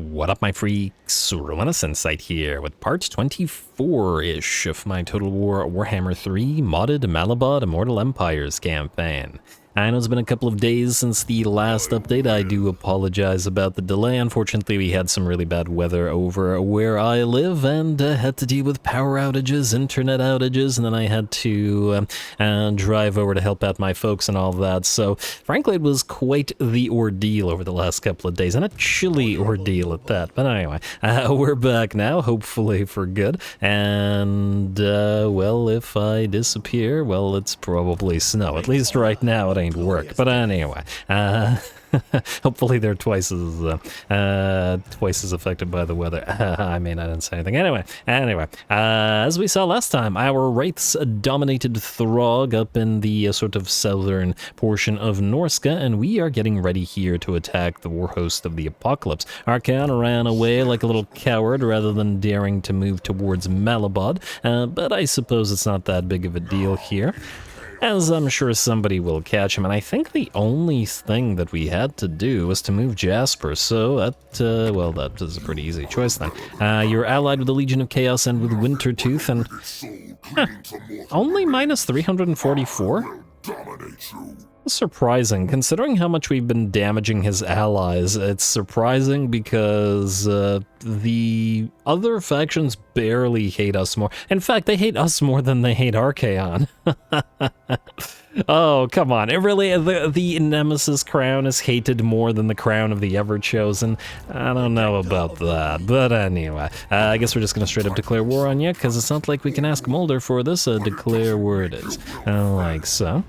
What up, my freaks? RuinusInsight here with part 24-ish of my Total War Warhammer 3 modded Mallobaude Immortal Empires campaign. I know it's been a couple of days since the last update. I do apologize about the delay. Unfortunately, we had some really bad weather over where I live and had to deal with power outages, internet outages, and then I had to drive over to help out my folks and all of that. So, frankly, it was quite the ordeal over the last couple of days, and a chilly ordeal at that. But anyway, we're back now, hopefully for good. And, well, if I disappear, well, it's probably snow. At least right now, it ain't work. But anyway, hopefully they're twice as affected by the weather. I mean, I didn't say anything. Anyway, as we saw last time, our wraiths dominated Throg up in the sort of southern portion of Norska, and we are getting ready here to attack the war host of the apocalypse. Archaon ran away like a little coward rather than daring to move towards Mallobaude, but I suppose it's not that big of a deal here, as I'm sure somebody will catch him. And I think the only thing that we had to do was to move Jasper, so that, well, that was a pretty easy choice then. You're allied with the Legion of Chaos and with Wintertooth, and only minus 344? Surprising, considering how much we've been damaging his allies. It's surprising because the other factions barely hate us more. In fact, they hate us more than they hate Archaon. Oh, come on. It really, the Nemesis crown is hated more than the crown of the Ever-Chosen. I don't know about that, but anyway. I guess we're just going to straight up declare war on you, because it's not like we can ask Mulder for this. Declare where it is. Like so.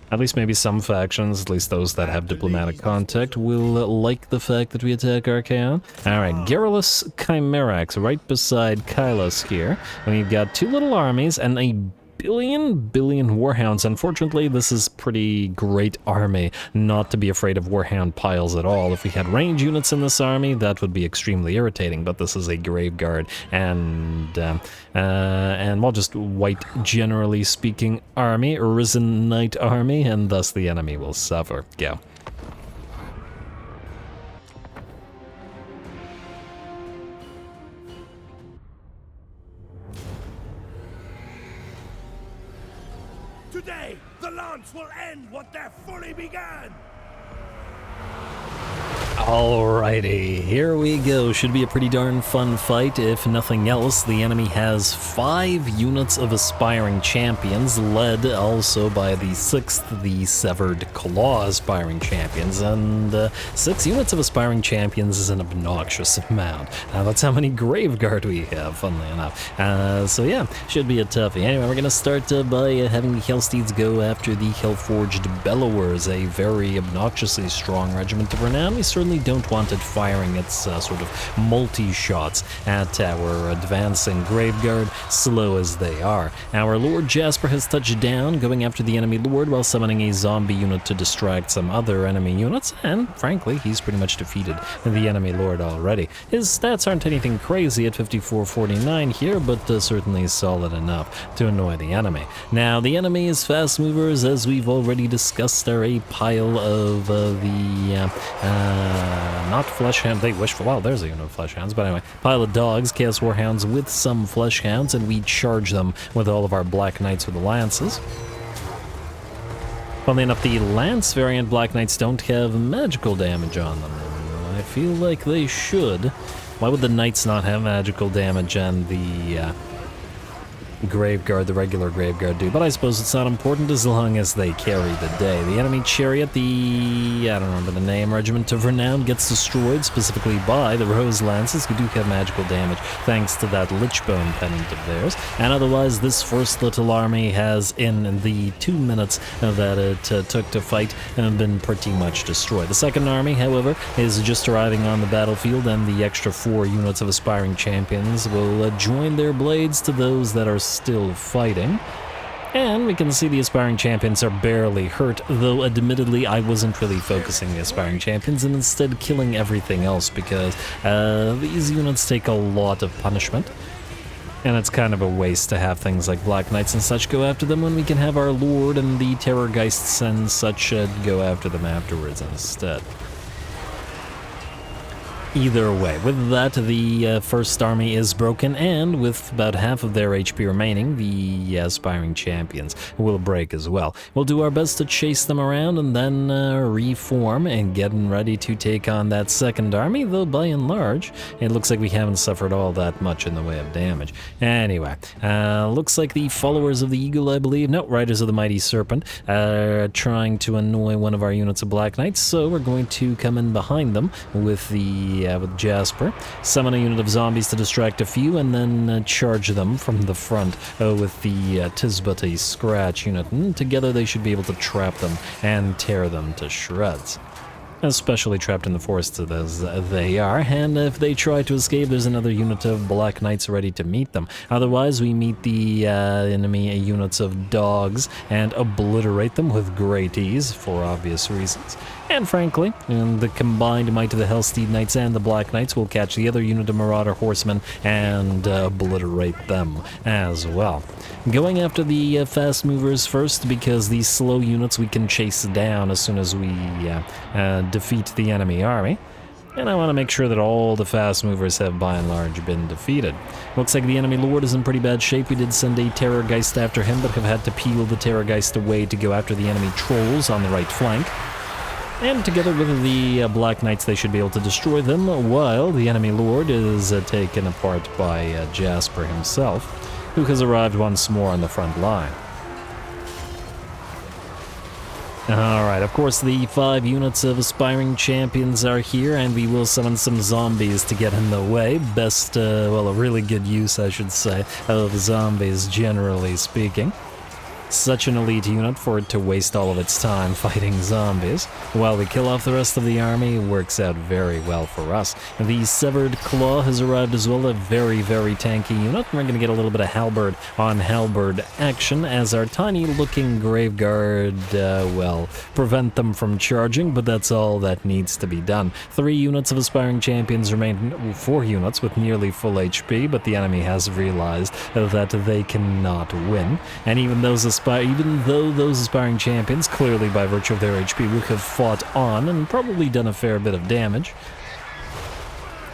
At least maybe some factions, at least those that have diplomatic contact, will like the fact that we attack Archaon. Alright, Garrulus Chimerax right beside Kylos here. We've got two little armies and a billion warhounds. Unfortunately, this is pretty great army not to be afraid of warhound piles at all. If we had range units in this army, that would be extremely irritating, but this is a graveguard and well, just white, generally speaking, army, risen knight army, and thus the enemy will suffer. Go. Today, the Lance will end what they fully began! Alrighty, here we go. Should be a pretty darn fun fight. If nothing else, the enemy has 5 units of aspiring champions, led also by the 6th, the Severed Claw aspiring champions, and 6 units of aspiring champions is an obnoxious amount. That's how many Graveguard we have, funnily enough. So yeah, should be a toughie. Anyway, we're gonna start by having the Hellsteeds go after the Hellforged Bellowers, a very obnoxiously strong regiment of renown. We certainly don't want it firing its sort of multi-shots at our advancing Graveguard, slow as they are. Our Lord Jasper has touched down, going after the enemy Lord while summoning a zombie unit to distract some other enemy units, and frankly, he's pretty much defeated the enemy Lord already. His stats aren't anything crazy at 5449 here, but certainly solid enough to annoy the enemy. Now, the enemy's fast movers, as we've already discussed, are a pile of not fleshhound, they wish for, well, there's a unit of fleshhounds, but anyway, pile of dogs, chaos warhounds with some fleshhounds, and we charge them with all of our black knights with the lances. Funnily enough, the lance variant black knights don't have magical damage on them. I feel like they should. Why would the knights not have magical damage and the Graveguard, the regular Graveguard, do? But I suppose it's not important as long as they carry the day. The enemy chariot, the, I don't remember the name, Regiment of Renown, gets destroyed specifically by the Rose Lances, who do have magical damage thanks to that Lichbone pendant of theirs. And otherwise, this first little army has, in the 2 minutes that it took to fight, been pretty much destroyed. The second army, however, is just arriving on the battlefield, and the extra 4 units of aspiring champions will join their blades to those that are still fighting. And we can see the aspiring champions are barely hurt, though admittedly I wasn't really focusing the aspiring champions and instead killing everything else, because these units take a lot of punishment, and it's kind of a waste to have things like Black Knights and such go after them when we can have our Lord and the Terrorgeists and such go after them afterwards instead. Either way, with that, the first army is broken, and with about half of their HP remaining, the aspiring champions will break as well. We'll do our best to chase them around and then reform and get ready to take on that second army, though by and large, it looks like we haven't suffered all that much in the way of damage. Anyway, looks like the followers of the Eagle, I believe, no, Riders of the Mighty Serpent, are trying to annoy one of our units of Black Knights, so we're going to come in behind them with the with Jasper, summon a unit of zombies to distract a few, and then charge them from the front with the Tis But a Scratch unit, and together they should be able to trap them and tear them to shreds. Especially trapped in the forest as they are, and if they try to escape, there's another unit of Black Knights ready to meet them. Otherwise, we meet the enemy units of dogs and obliterate them with great ease, for obvious reasons. And frankly, the combined might of the Hellsteed Knights and the Black Knights will catch the other unit of Marauder Horsemen and obliterate them as well. Going after the fast movers first, because these slow units we can chase down as soon as we defeat the enemy army. And I want to make sure that all the fast movers have by and large been defeated. Looks like the enemy lord is in pretty bad shape. We did send a Terrorgeist after him, but have had to peel the Terrorgeist away to go after the enemy trolls on the right flank. And together with the Black Knights, they should be able to destroy them, while the enemy lord is taken apart by Jasper himself, who has arrived once more on the front line. Alright, of course the 5 units of aspiring champions are here, and we will summon some zombies to get in the way. Well, a really good use, I should say, of zombies, generally speaking. Such an elite unit for it to waste all of its time fighting zombies. While we kill off the rest of the army, it works out very well for us. The Severed Claw has arrived as well, a very, very tanky unit. We're going to get a little bit of halberd on halberd action as our tiny-looking Graveguard, well, prevent them from charging, but that's all that needs to be done. 3 units of aspiring champions remain, 4 units with nearly full HP, but the enemy has realized that they cannot win. And even though those aspiring champions, clearly by virtue of their HP, would have fought on and probably done a fair bit of damage,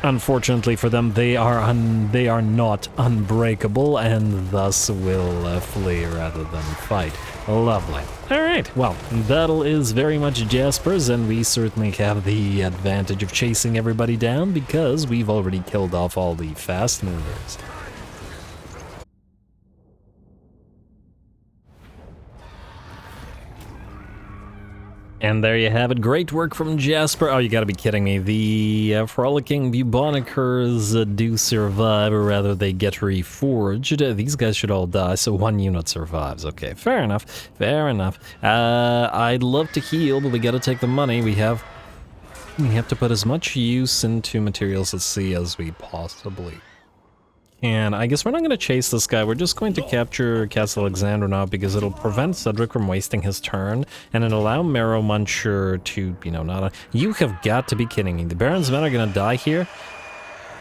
unfortunately for them, they are not unbreakable, and thus will flee rather than fight. Lovely. Alright, well, battle is very much Jasper's, and we certainly have the advantage of chasing everybody down because we've already killed off all the fast movers. And there you have it. Great work from Jasper. Oh, you gotta be kidding me. The frolicking Bubonikers do survive, or rather they get reforged. These guys should all die, so 1 unit survives. Okay, fair enough. Fair enough. I'd love to heal, but we gotta take the money. We have to put as much use into materials at sea as we possibly. And I guess we're not going to chase this guy, we're just going to capture Castle Alexandronov because it'll prevent Cedric from wasting his turn, and it'll allow Marrow Muncher to, not... You have got to be kidding me. The Baron's men are going to die here?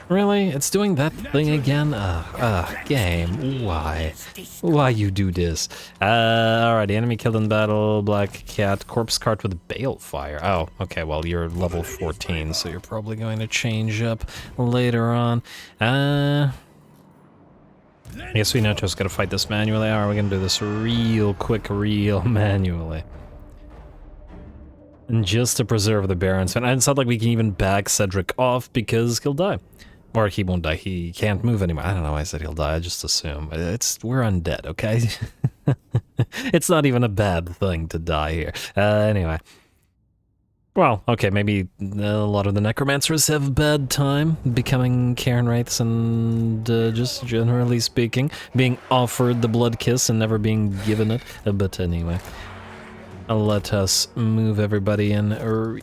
Really? It's doing that thing again? Game. Why? Why you do this? Alright, enemy killed in battle, Black Cat, Corpse Cart with Balefire. Oh, okay, well, you're level 14, so you're probably going to change up later on. I guess we now just gotta fight this manually, or are we gonna do this real quick, real manually? And just to preserve the Baron's men. And it's not like we can even back Cedric off because he'll die. Or he won't die, he can't move anymore. I don't know why I said he'll die, I just assume. We're undead, okay? It's not even a bad thing to die here. Anyway. Well, okay, maybe a lot of the necromancers have a bad time becoming Cairn Wraiths and just generally speaking, being offered the blood kiss and never being given it. But anyway, let us move everybody in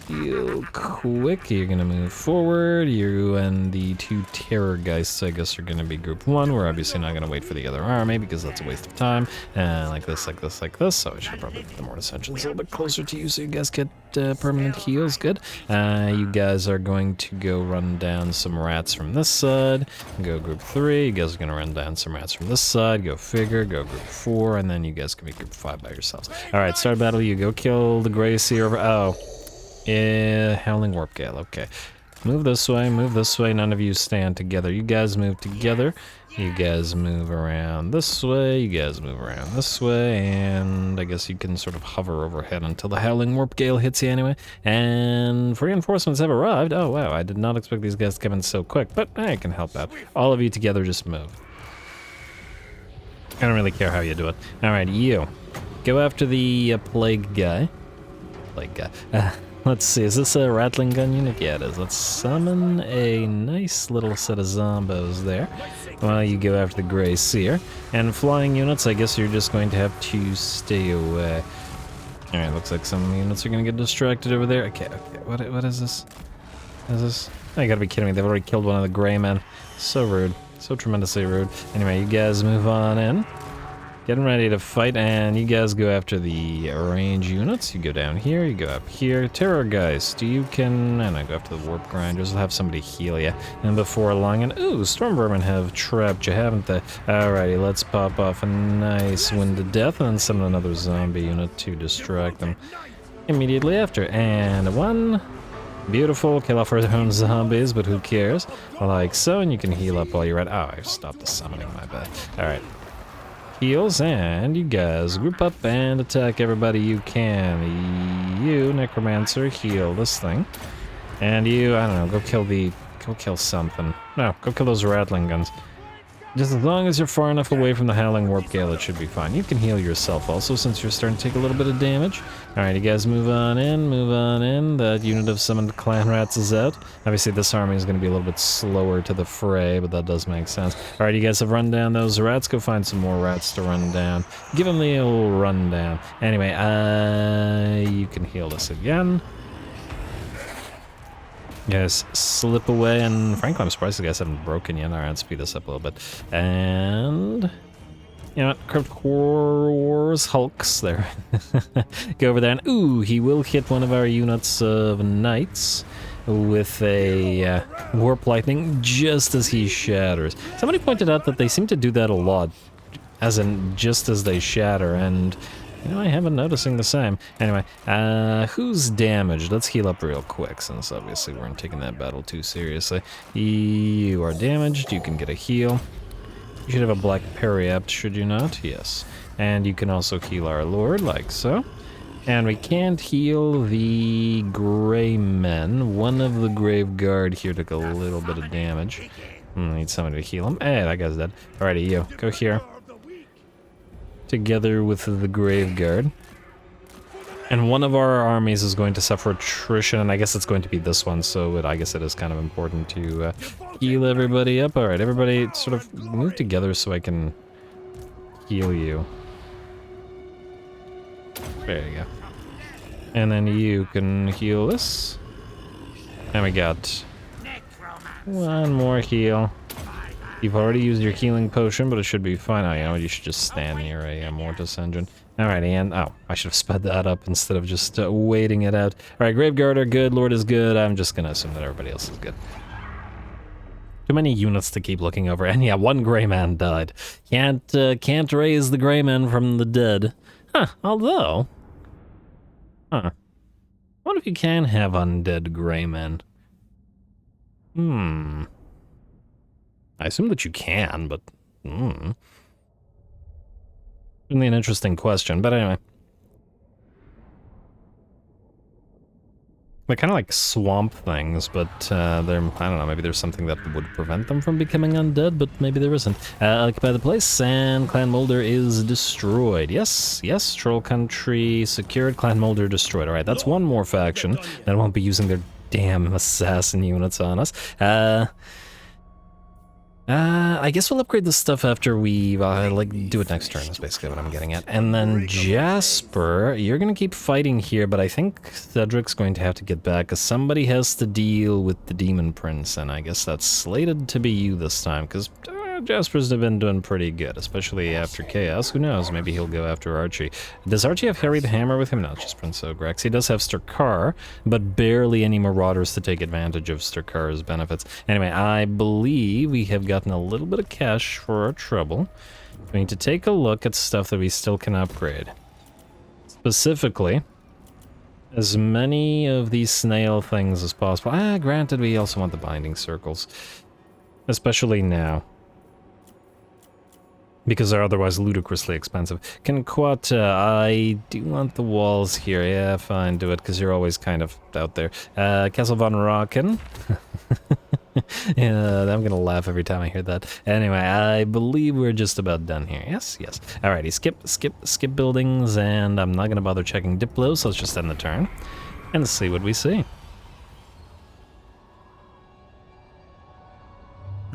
real quick. You're gonna move forward. You and the 2 Terrorgeists, I guess, are gonna be group 1. We're obviously not gonna wait for the other army because that's a waste of time. And like this, like this, like this. So I should probably put the Mortis Engines a little bit closer to you so you guys get permanent heals. Good. You guys are going to go run down some rats from this side. Go group 3. You guys are gonna run down some rats from this side. Go figure. Go group 4, and then you guys can be group 5 by yourselves. All right, start battle. You go kill the Grey Seer. Oh, Howling Warp Gale. Okay. Move this way, move this way. None of you stand together. You guys move together. You guys move around this way. You guys move around this way. And I guess you can sort of hover overhead until the Howling Warp Gale hits you anyway. And reinforcements have arrived. Oh, wow. I did not expect these guys to come in so quick, but I can help out. All of you together just move. I don't really care how you do it. All right, you. Go after the plague guy. Plague guy. Let's see, is this a rattling gun unit? Yeah, it is. Let's summon a nice little set of zombos there while you go after the Grey Seer. And flying units, I guess you're just going to have to stay away. Alright, looks like some units are going to get distracted over there. Okay, what is this? What is this? Oh, you gotta be kidding me. They've already killed one of the Grey Men. So rude. So tremendously rude. Anyway, you guys move on in. Getting ready to fight, and you guys go after the range units. You go down here, you go up here. Terrorgeist, you can, I don't know, go after the Warp Grinders. I'll have somebody heal you. And before long, and ooh, Storm Vermin have trapped you, haven't they? Alrighty, let's pop off a nice Wind of Death, and then summon another zombie unit to distract them immediately after. And one. Beautiful, kill off our own zombies, but who cares? Like so, and you can heal up while you're at, oh, I stopped the summoning, my bad. Alright. Heals, and you guys group up and attack everybody you can. You, Necromancer, heal this thing. And you, I don't know, go kill something. No, go kill those rattling guns. Just as long as you're far enough away from the Howling Warp Gale, it should be fine. You can heal yourself also, since you're starting to take a little bit of damage. Alright, you guys move on in, move on in. That unit of summoned clan rats is out. Obviously, this army is going to be a little bit slower to the fray, but that does make sense. Alright, you guys have run down those rats. Go find some more rats to run down. Give them the old rundown. Anyway, you can heal this again. You guys slip away, and frankly, I'm surprised the guys haven't broken yet. Alright, speed this up a little bit. And you know what? Crypt Wars Hulks there. Go over there, and ooh, he will hit one of our units of knights with a Warp Lightning just as he shatters. Somebody pointed out that they seem to do that a lot, as in just as they shatter, and you know, I have been noticing the same. Anyway, who's damaged? Let's heal up real quick, since obviously we weren't taking that battle too seriously. You are damaged, you can get a heal. You should have a black periapt, should you not? Yes. And you can also heal our lord, like so. And we can't heal the Grey Men. One of the Grave Guard here took a little bit of damage. Need somebody to heal him. Hey, that guy's dead. Alrighty, you, go here. Together with the Grave Guard. And one of our armies is going to suffer attrition, and I guess it's going to be this one, so I guess it is kind of important to heal everybody up. Alright, everybody sort of move together so I can heal you. There you go. And then you can heal this. And we got one more heal. You've already used your healing potion, but it should be fine. Oh, you know, you should just stand near a Mortis engine. Alrighty, and oh, I should have sped that up instead of just waiting it out. Alright, Graveguard are good, Lord is good. I'm just gonna assume that everybody else is good. Too many units to keep looking over, and yeah, one Grey Man died. Can't raise the Grey Men from the dead. Huh, although... Huh. What if you can have undead Grey Men? I assume that you can, but... Really an interesting question, but anyway. They're kind of like swamp things, but they're, I don't know, maybe there's something that would prevent them from becoming undead, but maybe there isn't. Occupy the place, and Clan Moulder is destroyed. Yes, yes, Troll Country secured, Clan Moulder destroyed. Alright, that's one more faction that won't be using their damn assassin units on us. I guess we'll upgrade this stuff after we, like, do it next turn, is basically what I'm getting at. And then Jasper, you're gonna keep fighting here, but I think Cedric's going to have to get back, because somebody has to deal with the Demon Prince, and I guess that's slated to be you this time, because Jasper's been doing pretty good, especially after Chaos. Who knows, maybe he'll go after Archie. Does Archie have Harry the Hammer with him? No, it's just Prince Ogrex. He does have Sturkar, but barely any Marauders to take advantage of Sturkar's benefits. Anyway, I believe we have gotten a little bit of cash for our trouble. We need to take a look at stuff that we still can upgrade. Specifically, as many of these snail things as possible. Granted, we also want the binding circles. Especially now. Because they're otherwise ludicrously expensive. Kenquata, I do want the walls here. Yeah, fine, do it, because you're always kind of out there. Castle von Rocken. Yeah, I'm gonna laugh every time I hear that. Anyway, I believe we're just about done here. Yes, yes. Alrighty, skip buildings, and I'm not gonna bother checking Diplo, so let's just end the turn. And see what we see.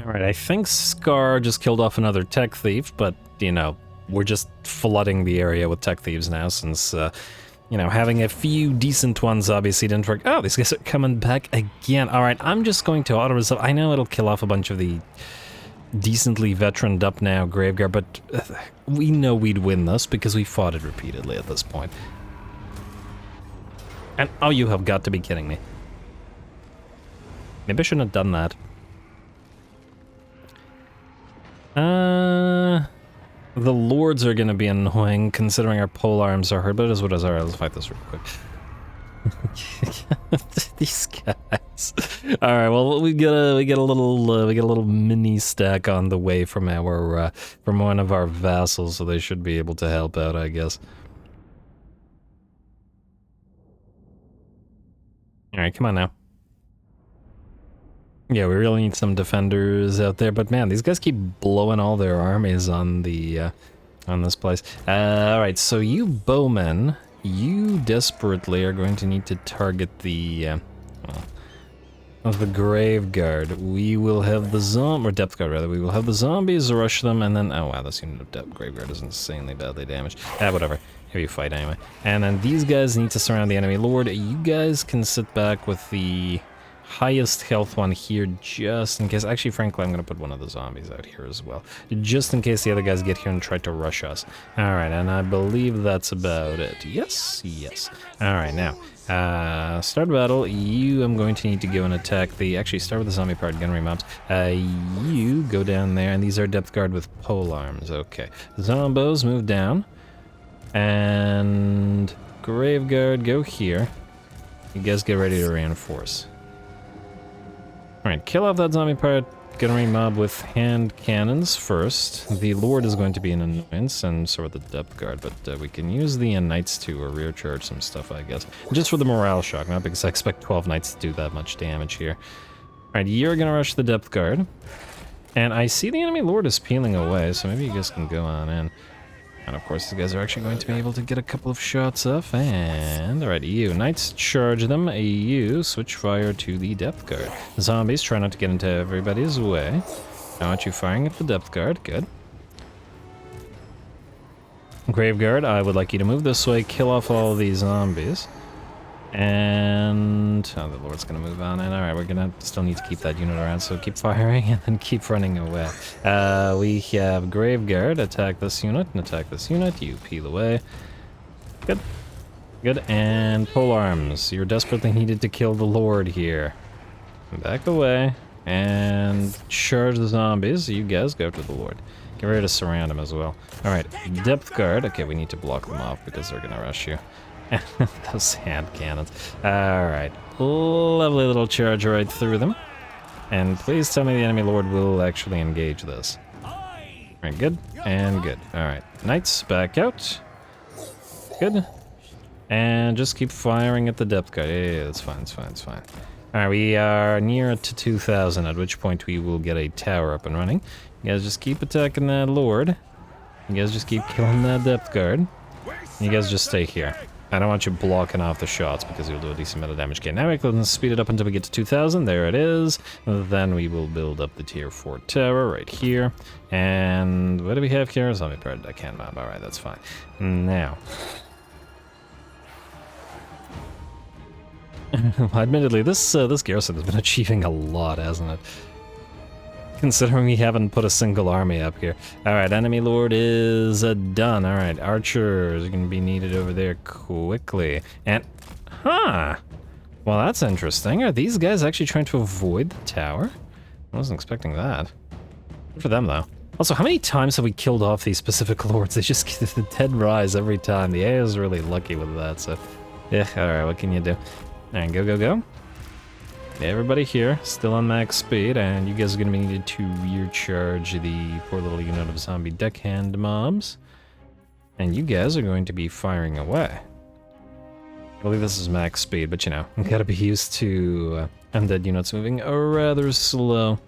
Alright, I think Scar just killed off another tech thief, but, you know, we're just flooding the area with tech thieves now since, you know, having a few decent ones obviously didn't work. Oh, these guys are coming back again. Alright, I'm just going to auto-resolve. I know it'll kill off a bunch of the decently veteraned up now Graveguard, but we know we'd win this because we fought it repeatedly at this point. And, oh, you have got to be kidding me. Maybe I shouldn't have done that. The lords are gonna be annoying considering our pole arms are hurt, but it is what it is. Alright, let's fight this real quick. These guys. Alright, well we get a little mini stack on the way from our from one of our vassals, so they should be able to help out, I guess. Alright, come on now. Yeah, we really need some defenders out there, but man, these guys keep blowing all their armies on the, on this place. Alright, so you bowmen, you desperately are going to need to target the, of the Grave Guard. We will have the or Depth Guard rather, we will have the zombies rush them, and then, oh wow, this unit of Grave Guard is insanely badly damaged. Whatever, here you fight anyway. And then these guys need to surround the enemy lord. You guys can sit back with the highest health one here just in case. Actually, frankly, I'm going to put one of the zombies out here as well, just in case the other guys get here and try to rush us. Alright, and I believe that's about it. Yes, yes. Alright, now, start battle. You, I'm going to need to go and attack the, actually start with the zombie part, gunnery mobs. You go down there, and these are depth guard with pole arms. Okay, zombos move down, and grave guard go here. You guys get ready to reinforce. Alright, kill off that zombie part, gunnery mob with hand cannons first. The lord is going to be an annoyance, and so are the depth guard, but we can use the knights to rear charge some stuff, I guess. Just for the morale shock, not because I expect 12 knights to do that much damage here. Alright, you're gonna rush the depth guard. And I see the enemy lord is peeling away, so maybe you guys can go on in. And of course, these guys are actually going to be able to get a couple of shots off, and... Alright, you knights, charge them. You switch fire to the depth guard. Zombies, try not to get into everybody's way. I want you firing at the depth guard, good. Grave guard, I would like you to move this way, kill off all these zombies. And... oh, the lord's gonna move on in. Alright, we're gonna still need to keep that unit around, so keep firing and then keep running away. We have Grave Guard, attack this unit, and attack this unit. You peel away. Good. Good, and pole arms. You're desperately needed to kill the lord here. Back away, and charge the zombies. You guys go to the lord. Get ready to surround him as well. Alright, depth guard. Okay, we need to block them off because they're gonna rush you. Those hand cannons. Alright. Lovely little charge right through them. And please tell me the enemy lord will actually engage this. Alright, good. And good. Alright. Knights, back out. Good. And just keep firing at the depth guard. Yeah, that's fine, it's fine, it's fine. Alright, we are near to 2,000, at which point we will get a tower up and running. You guys just keep attacking that lord. You guys just keep killing that depth guard. You guys just stay here. I don't want you blocking off the shots because you'll do a decent amount of damage. Okay, now we can speed it up until we get to 2,000. There it is. Then we will build up the tier 4 tower right here. And what do we have here? Zombie part. I can't mob. Alright, that's fine. Now. Well, admittedly, this garrison has been achieving a lot, hasn't it? Considering we haven't put a single army up here. Alright, enemy lord is done. Alright, archers are going to be needed over there quickly. And, huh! Well, that's interesting. Are these guys actually trying to avoid the tower? I wasn't expecting that. Good for them, though. Also, how many times have we killed off these specific lords? They just get the dead rise every time. The AI is really lucky with that, so... Yeah, alright, what can you do? Alright, go, go, go. Everybody here, still on max speed, and you guys are gonna be needed to recharge the poor little unit of zombie deckhand mobs. And you guys are going to be firing away. I believe this is max speed, but you know, you gotta be used to undead units moving rather slowly.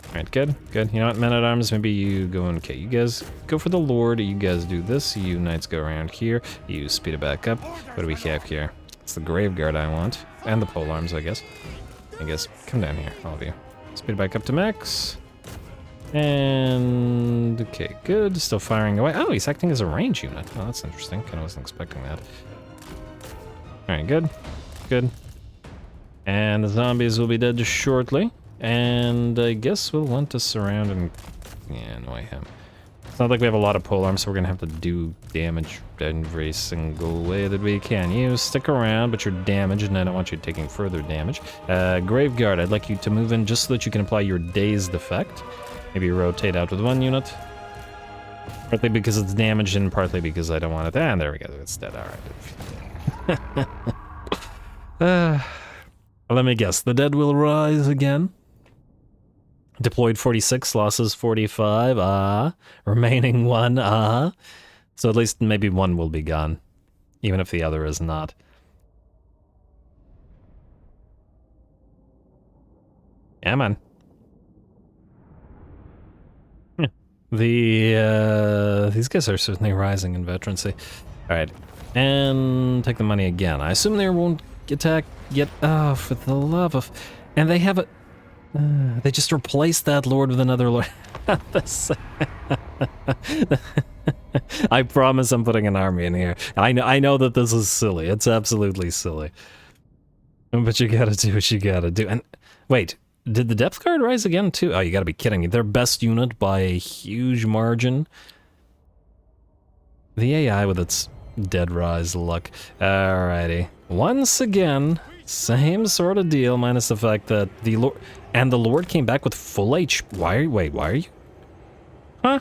Alright, good, good. You know what, men-at-arms, maybe you go in. Okay, you guys go for the Lord, you guys do this, you knights go around here, you speed it back up. What do we have here? It's the Graveguard I want, and the polearms, I guess. I guess, come down here, all of you. Speed it back up to max. And, okay, good, still firing away. Oh, he's acting as a range unit. Oh, that's interesting, kinda wasn't expecting that. Alright, good, good. And the zombies will be dead shortly. And I guess we'll want to surround and, yeah, annoy him. It's not like we have a lot of polearms, so we're gonna have to do damage every single way that we can. You stick around, but you're damaged, and I don't want you taking further damage. Graveguard, I'd like you to move in just so that you can apply your dazed effect. Maybe rotate out with one unit. Partly because it's damaged, and partly because I don't want it. And there we go, it's dead, alright. Let me guess, the dead will rise again? Deployed 46, losses 45, remaining 1, So at least maybe one will be gone, even if the other is not. Yeah, man. Yeah. These guys are certainly rising in veterancy. Alright, and take the money again. I assume they won't attack yet. Oh, for the love of... And they have a... they just replaced that lord with another lord. I promise I'm putting an army in here. I know that this is silly. It's absolutely silly. But you gotta do what you gotta do. And wait, did the depth guard rise again too? Oh, you gotta be kidding me. Their best unit by a huge margin. The AI with its dead rise luck. Alrighty. Once again, same sort of deal, minus the fact that the lord... And the lord came back with full HP. Wait, why are you... Huh?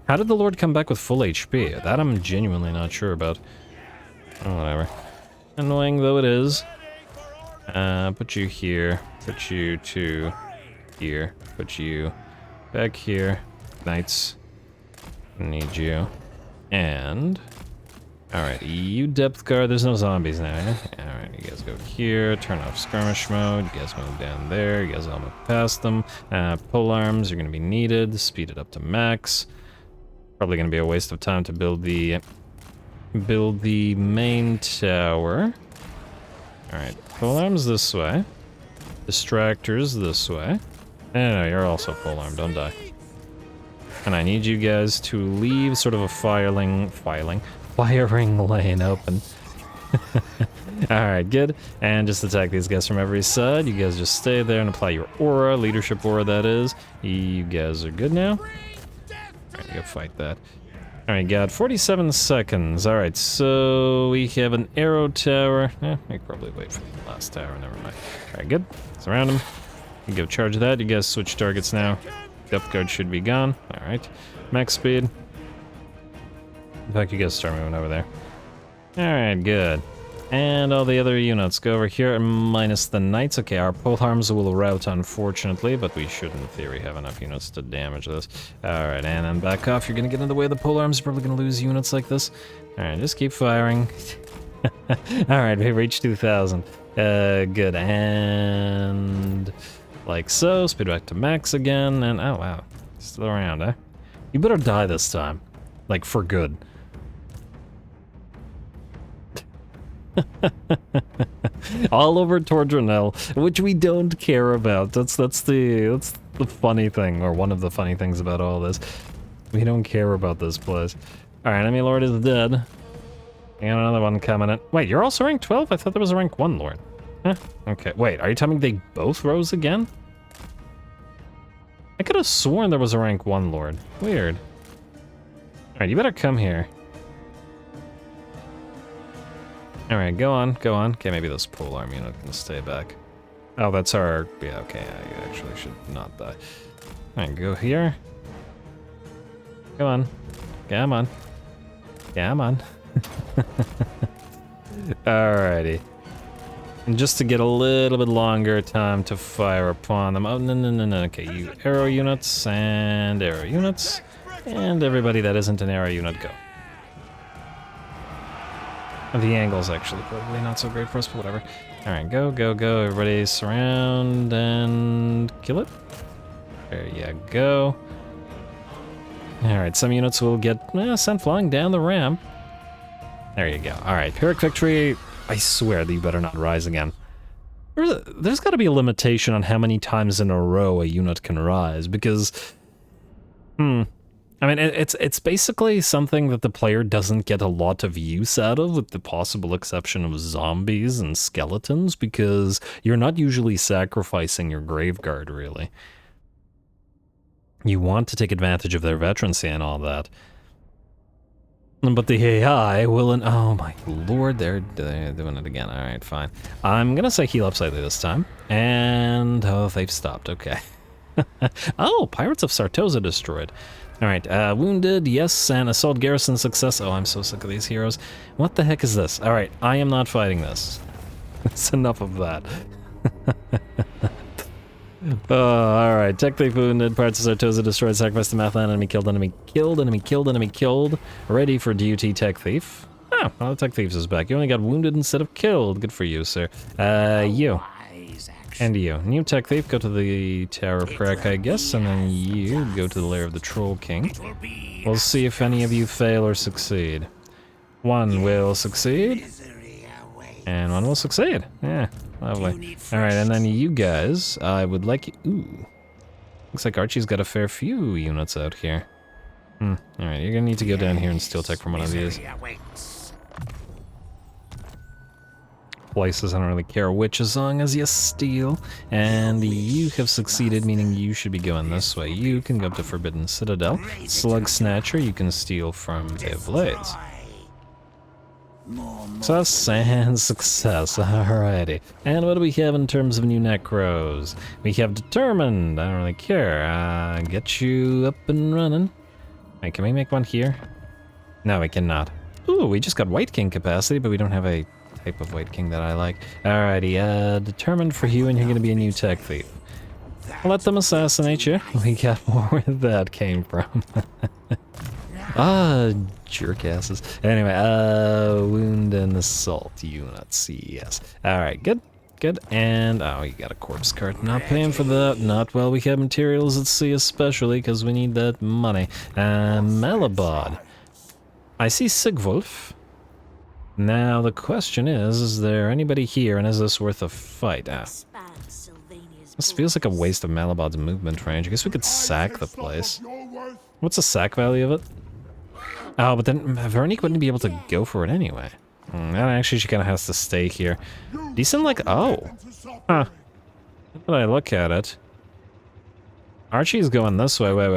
How did the lord come back with full HP? That I'm genuinely not sure about. Oh, whatever. Annoying though it is. Put you here. Put you to here. Put you back here. Knights. Need you. And... Alright, you depth guard, there's no zombies now, eh? Alright, you guys go here, turn off skirmish mode, you guys move down there, you guys all move past them. Polearms are gonna be needed, speed it up to max. Probably gonna be a waste of time to build the main tower. Alright, polearms this way. Distractors this way. No, you're also polearm, don't die. And I need you guys to leave sort of a firing lane open. Alright, good. And just attack these guys from every side. You guys just stay there and apply your aura, leadership aura that is. You guys are good now. Alright, go fight that. Alright, got 47 seconds. Alright, so we have an arrow tower. We can probably wait for the last tower, never mind. Alright, good. Surround him. You go charge that. You guys switch targets now. Depth guard should be gone. Alright. Max speed. In fact, you guys start moving over there. Alright, good. And all the other units go over here, minus the knights. Okay, our polearms will rout, unfortunately, but we should, in theory, have enough units to damage this. Alright, and then back off. You're gonna get in the way of the polearms. You're probably gonna lose units like this. Alright, just keep firing. Alright, we reached 2,000. Good, and... like so. Speed back to max again, and... oh, wow. Still around, eh? You better die this time. Like, for good. All over Tor Dranil, which we don't care about. That's the funny thing, or one of the funny things about all this. We don't care about this place. Alright, enemy lord is dead. And another one coming in. Wait, you're also rank 12? I thought there was a rank 1 lord. Huh? Okay, wait, are you telling me they both rose again? I could have sworn there was a rank 1 lord. Weird. Alright, you better come here. Alright, go on, go on. Okay, maybe this polearm unit can stay back. Oh, that's our... yeah, okay, I actually should not die. Alright, go here. Come on. Come on. Come on. Alrighty. And just to get a little bit longer time to fire upon them. Oh, no. Okay, you arrow units and arrow units. And everybody that isn't an arrow unit, go. The angle's actually probably not so great for us, but whatever. Alright, go. Everybody surround and kill it. There you go. Alright, some units will get sent flying down the ramp. There you go. Alright, Pyrrhic Victory. I swear that you better not rise again. There's got to be a limitation on how many times in a row a unit can rise, because... I mean, it's basically something that the player doesn't get a lot of use out of, with the possible exception of zombies and skeletons, because you're not usually sacrificing your graveguard, really. You want to take advantage of their veterancy and all that. But the AI will... Oh my lord, they're doing it again. Alright, fine. I'm gonna say heal up slightly this time. And... oh, they've stopped, okay. Oh, Pirates of Sartosa destroyed. Alright, wounded, yes, and assault garrison success. Oh, I'm so sick of these heroes. What the heck is this? Alright, I am not fighting this. It's enough of that. Alright, Tech Thief wounded, Pirates of Sartosa destroyed, sacrificed to Mathland, enemy killed, enemy killed, enemy killed, enemy killed. Ready for DUT Tech Thief. Oh, well, the Tech Thief is back. You only got wounded instead of killed. Good for you, sir. You. And you. New Tech Thief, go to the Tower of Crack, I guess, and then you go to the Lair of the Troll King. We'll see if any of you fail or succeed. One will succeed, and one will succeed. Yeah, lovely. Alright, and then you guys, I would like you... Ooh. Looks like Archie's got a fair few units out here. Alright, you're gonna need to go down here and steal tech from one of these. Places, I don't really care which, as long as you steal. And you have succeeded, meaning you should be going this way. You can go up to Forbidden Citadel. Slug Snatcher, you can steal from Day of Blades. Success and success, alrighty. And what do we have in terms of new necros? We have Determined, I don't really care. Get you up and running. Wait, can we make one here? No, we cannot. Ooh, we just got White King capacity, but we don't have a type of White King that I like. Alrighty, Determined for you, and you're gonna be a new Tech Thief. Let them assassinate you. We got more where that came from. Jerkasses. Anyway, wound and assault units, yes. Alright, good. And, oh, you got a corpse cart. Not paying for that. Not while we have materials at sea, especially, because we need that money. Mallobaude. I see Sigwulf. Now, the question is there anybody here, and is this worth a fight? This feels like a waste of Mallobaude's movement range. I guess we could sack the place. What's the sack value of it? Oh, but then Veronique wouldn't be able to go for it anyway. Actually, she kind of has to stay here. Decent, like, oh. Huh. When I look at it. Archie's going this way. Wait.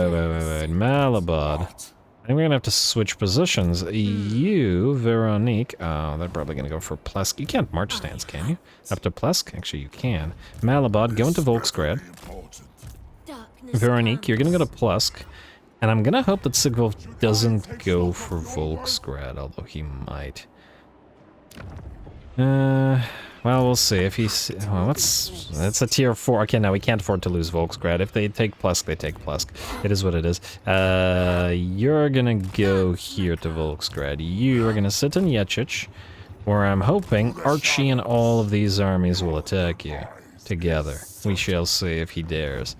Mallobaude. I think we're gonna have to switch positions. You, Veronique. Oh, they're probably gonna go for Plesk. You can't march stance, can you? Up to Plesk? Actually, you can. Mallobaude, go into Volksgrad. Veronique, you're gonna go to Plesk. And I'm gonna hope that Sigwulf doesn't go for Volksgrad, although he might. Well, we'll see if he's... Well, it's a tier 4. Okay, no, we can't afford to lose Volksgrad. If they take Plesk, they take Plesk. It is what it is. You're gonna go here to Volksgrad. You are gonna sit in Yechich, where I'm hoping Archie and all of these armies will attack you together. We shall see if he dares.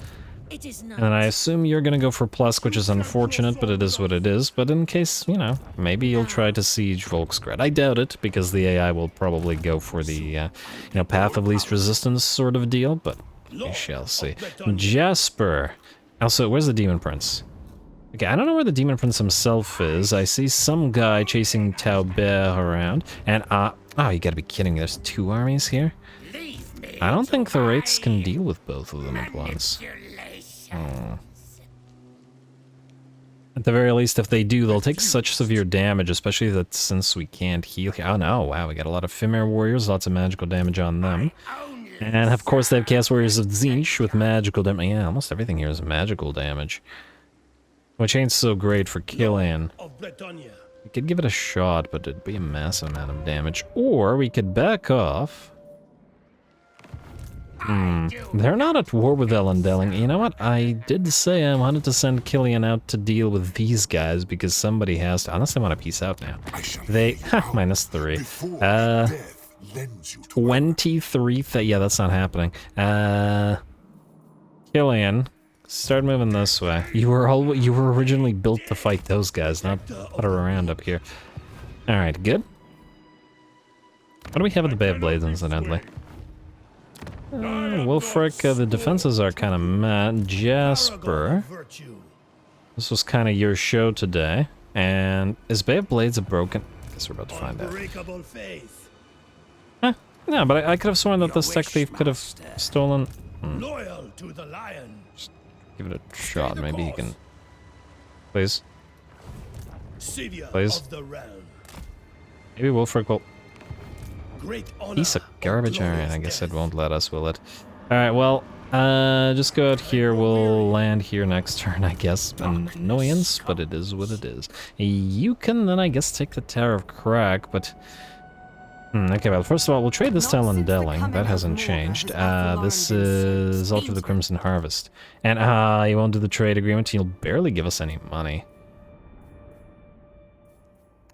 And I assume you're gonna go for Plesk, which is unfortunate, but it is what it is. But in case, you know, maybe you'll try to siege Volksgrad. I doubt it, because the AI will probably go for the, you know, path of least resistance sort of deal, but we shall see. Jasper. Also, where's the Demon Prince? Okay, I don't know where the Demon Prince himself is. I see some guy chasing Taubert around, and, oh, you gotta be kidding me, there's 2 armies here? I don't think the Wraiths can deal with both of them at once. At the very least, if they do, they'll take such severe damage, especially that since we can't heal. Oh no, wow, we got a lot of Fimir warriors, lots of magical damage on them. And of course they have Chaos Warriors of Tzeentch with magical damage. Yeah, almost everything here is magical damage. Which ain't so great for killing. We could give it a shot, but it'd be a massive amount of damage. Or we could back off. They're not at war with Elendilling. You know what? I did say I wanted to send Killian out to deal with these guys because somebody has to. Unless they want to peace out now. They -3. 23. Yeah, that's not happening. Killian, start moving this way. You were originally built to fight those guys, not putter around up here. All right, good. What do we have at the Bay of Blades, incidentally? Wulfric, the defenses are kind of mad. Jasper, this was kind of your show today. And is Bay of Blades a broken? I guess we're about to find out. Yeah, but I could have sworn that this tech thief could have stolen. Loyal to the lion. Just give it a shot. Maybe he can. Please. Please. Maybe Wulfric will. Piece of garbage. Alright, I guess it won't let us, will it? Alright, well, just go out here. We'll land here next turn, I guess. An annoyance, but it is what it is. You can then, I guess, take the Tower of Crack, but... okay, well, first of all, we'll trade this to Elendilling. That hasn't changed. This is Altar of the Crimson Harvest. And, you won't do the trade agreement. You'll barely give us any money.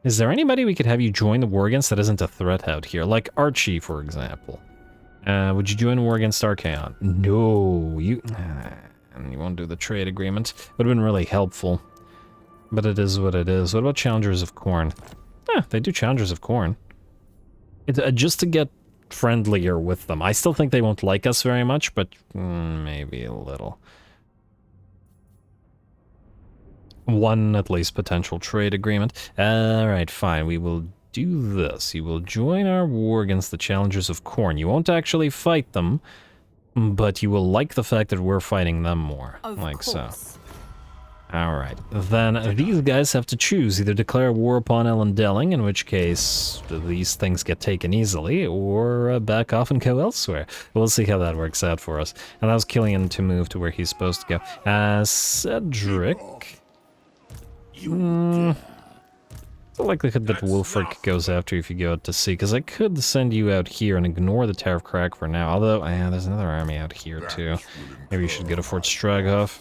Is there anybody we could have you join the war against that isn't a threat out here? Like Archie, for example. Would you join a war against Archaon? No, you won't do the trade agreement. Would have been really helpful. But it is what it is. What about Challengers of Corn? They do Challengers of Corn. It's, just to get friendlier with them. I still think they won't like us very much, but maybe a little. One, at least, potential trade agreement. Alright, fine. We will do this. You will join our war against the Challengers of Corn. You won't actually fight them, but you will like the fact that we're fighting them more. Like so. Alright. Then these guys have to choose. Either declare war upon Elendilling, in which case these things get taken easily, or back off and go elsewhere. We'll see how that works out for us. And that was Killian to move to where he's supposed to go. Cedric... the likelihood that Wulfric goes after you if you go out to sea, because I could send you out here and ignore the Tower of Crack for now, although, there's another army out here too. Maybe you should go to Fort Straghov.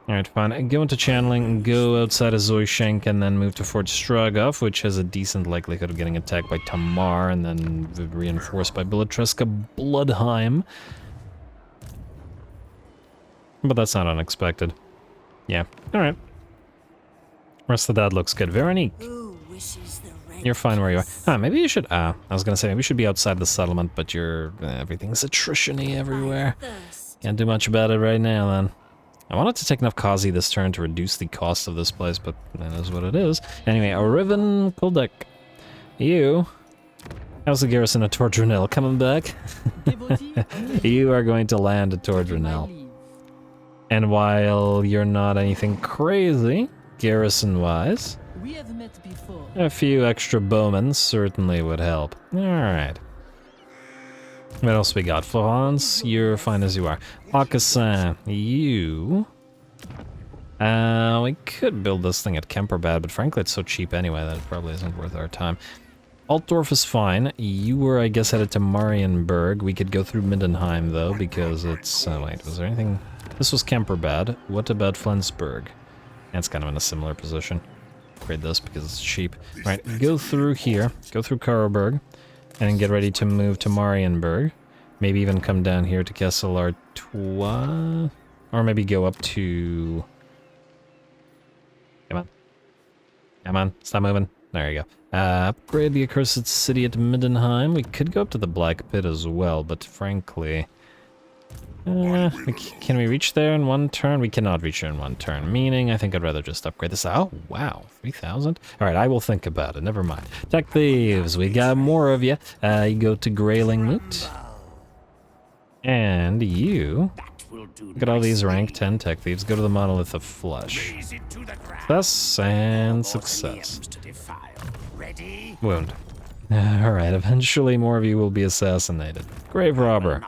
Alright, fine. Go into channeling, go outside of Zoishenk, and then move to Fort Straghov, which has a decent likelihood of getting attacked by Tamar, and then reinforced by Belatreska Bloodheim. But that's not unexpected. Yeah, alright. Rest of that looks good. Veronique, you're fine where you are. Maybe you should, I was gonna say, maybe you should be outside the settlement, but everything's attrition-y everywhere. Can't do much about it right now, then. I wanted to take enough Kazi this turn to reduce the cost of this place, but that is what it is. Anyway, Riven Kuldek, how's the garrison of Tor Dranil coming back? You are going to land at Tor Dranil. And while you're not anything crazy, garrison-wise, a few extra bowmen certainly would help. Alright. What else we got? Florence, you're fine as you are. Aucassin, you... we could build this thing at Kemperbad, but frankly it's so cheap anyway that it probably isn't worth our time. Altdorf is fine. You were, I guess, headed to Marienburg. We could go through Mindenheim, though, because it's... wait, was there anything... This was Kemperbad. What about Flensburg? It's kind of in a similar position. Upgrade this because it's cheap. Right, go through here. Go through Karlberg. And get ready to move to Marienburg. Maybe even come down here to Kessel Artois. Or maybe go up to... Come on. Come on, stop moving. There you go. Upgrade the accursed city at Mindenheim. We could go up to the Black Pit as well, but frankly... can we reach there in one turn? We cannot reach there in one turn, meaning I think I'd rather just upgrade this. Oh, wow, 3,000? Alright, I will think about it, never mind. Tech Thieves, we got more of you. You go to Grayling Moot. And you... Look at all these rank 10 Tech Thieves. Go to the Monolith of Flesh. Success and success. Wound. Alright, eventually more of you will be assassinated. Grave Robber.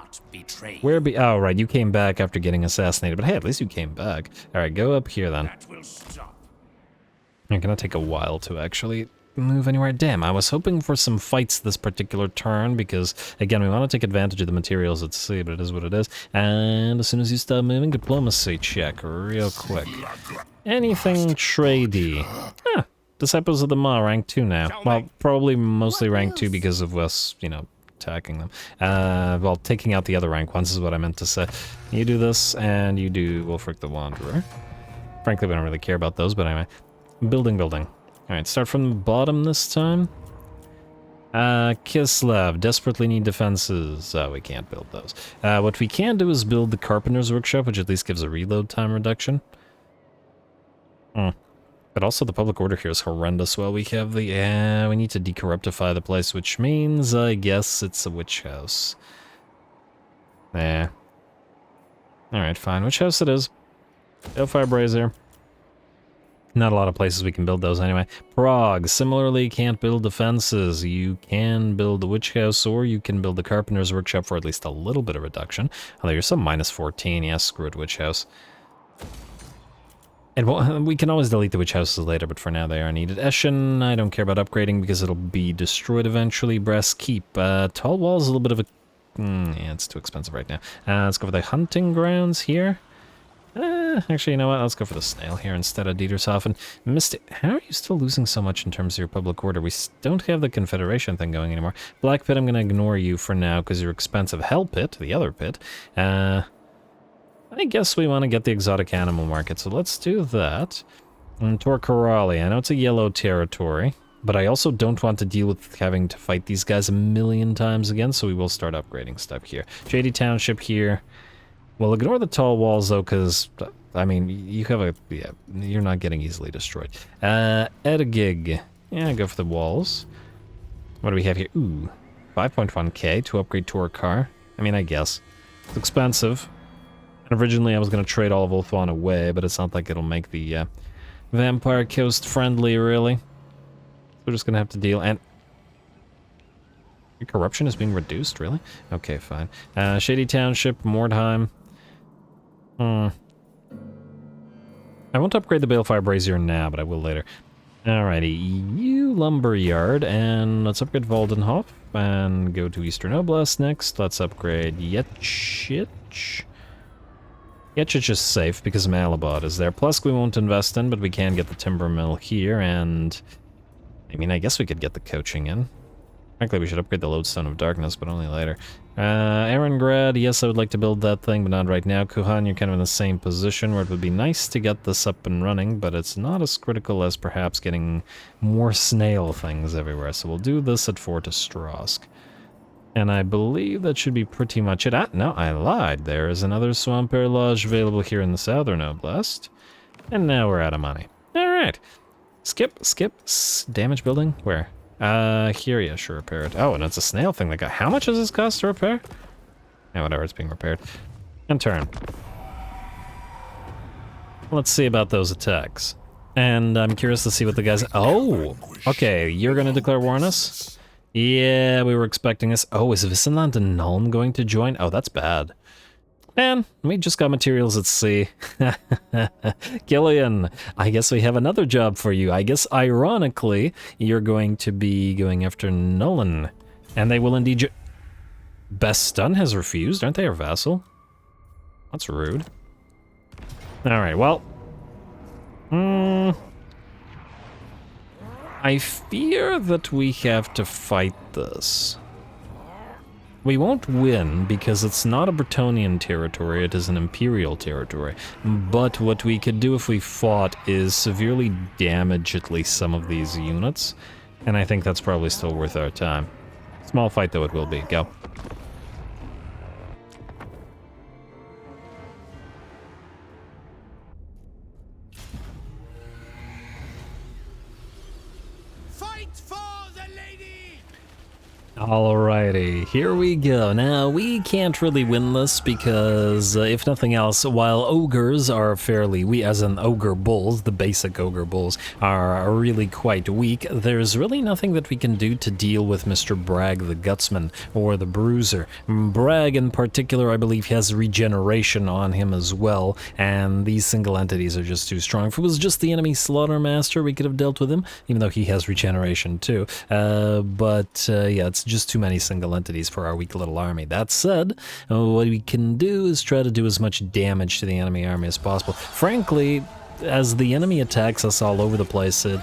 Where be- oh, right, you came back after getting assassinated, but hey, at least you came back. Alright, go up here then. It's gonna take a while to actually move anywhere. Damn, I was hoping for some fights this particular turn because, again, we want to take advantage of the materials at sea, but it is what it is. And as soon as you start moving, diplomacy check real quick. Anything tradey? Ah, Disciples of the Ma, rank 2 now. Well, probably mostly rank 2 because of us, you know, attacking them. Well, taking out the other rank ones is what I meant to say. You do this, and you do Wolfric the Wanderer. Frankly, we don't really care about those, but anyway. Building. Alright, start from the bottom this time. Kislev, desperately need defenses. We can't build those. What we can do is build the Carpenter's Workshop, which at least gives a reload time reduction. But also the public order here is horrendous. Well, we have the... we need to decorruptify the place, which means, I guess, it's a witch house. Alright, fine. Witch house it is. Balefire Brazier. Not a lot of places we can build those anyway. Prague, similarly, can't build defenses. You can build the Witch House, or you can build the Carpenter's Workshop for at least a little bit of reduction. Although you're still minus 14, yeah, screw it, Witch House. And we can always delete the Witch Houses later, but for now they are needed. Eschen, I don't care about upgrading because it'll be destroyed eventually. Brass Keep, Tall Wall's a little bit of a... yeah, it's too expensive right now. Let's go for the Hunting Grounds here. Actually, you know what? Let's go for the Snail here instead of Dietershofen. Mystic, how are you still losing so much in terms of your public order? We don't have the Confederation thing going anymore. Black Pit, I'm going to ignore you for now because you're expensive. Hell Pit, the other pit. I guess we want to get the exotic animal market, so let's do that. And Tor Corrali, I know it's a yellow territory, but I also don't want to deal with having to fight these guys a million times again, so we will start upgrading stuff here. Shady Township here. Well, ignore the tall walls, though, because, I mean, you have a... yeah, you're not getting easily destroyed. Edgig. Yeah, go for the walls. What do we have here? Ooh, 5.1k to upgrade to our car. I mean, I guess. It's expensive. And originally, I was going to trade all of Ulthuan away, but it's not like it'll make the Vampire Coast friendly, really. We're just going to have to deal, and... your corruption is being reduced, really? Okay, fine. Shady Township, Mordheim. I won't upgrade the Balefire Brazier now, but I will later. Alrighty, you Lumberyard, and let's upgrade Voldenhof, and go to Eastern Oblast next. Let's upgrade Yechich. Yechich is safe because Mallobaude is there. Plus, we won't invest in, but we can get the timber mill here, and... I mean, I guess we could get the coaching in. Frankly, we should upgrade the Lodestone of Darkness, but only later. Erengrad, yes, I would like to build that thing, but not right now. Kuhan, you're kind of in the same position where it would be nice to get this up and running, but it's not as critical as perhaps getting more snail things everywhere. So we'll do this at Fort Ostrosk. And I believe that should be pretty much it. No, I lied. There is another Swamp Air Lodge available here in the Southern Oblast. And now we're out of money. Alright. Skip. Damage building? Where? Here, yeah, sure, repair it. Oh, and it's a snail thing that got... how much does this cost to repair? Yeah, whatever, it's being repaired. And turn. Let's see about those attacks. And I'm curious to see what the guys... oh! Okay, you're gonna declare war on us? Yeah, we were expecting this. Oh, is Visenland and Nuln going to join? Oh, that's bad. And we just got materials at sea. Killian, I guess we have another job for you. I guess, ironically, you're going to be going after Nolan. And they will indeed... Beston has refused. Aren't they our vassal? That's rude. Alright, well... I fear that we have to fight this. We won't win because it's not a Bretonnian territory, it is an Imperial territory. But what we could do if we fought is severely damage at least some of these units. And I think that's probably still worth our time. Small fight though it will be. Go. Alrighty, here we go. Now, we can't really win this because, if nothing else, while ogres are we as in ogre bulls, the basic ogre bulls, are really quite weak, there's really nothing that we can do to deal with Mr. Bragg the Gutsman or the Bruiser. Bragg in particular, I believe, has regeneration on him as well, and these single entities are just too strong. If it was just the enemy Slaughtermaster, we could have dealt with him, even though he has regeneration too. Yeah, it's just too many single entities for our weak little army. That said, what we can do is try to do as much damage to the enemy army as possible. Frankly, as the enemy attacks us all over the place, it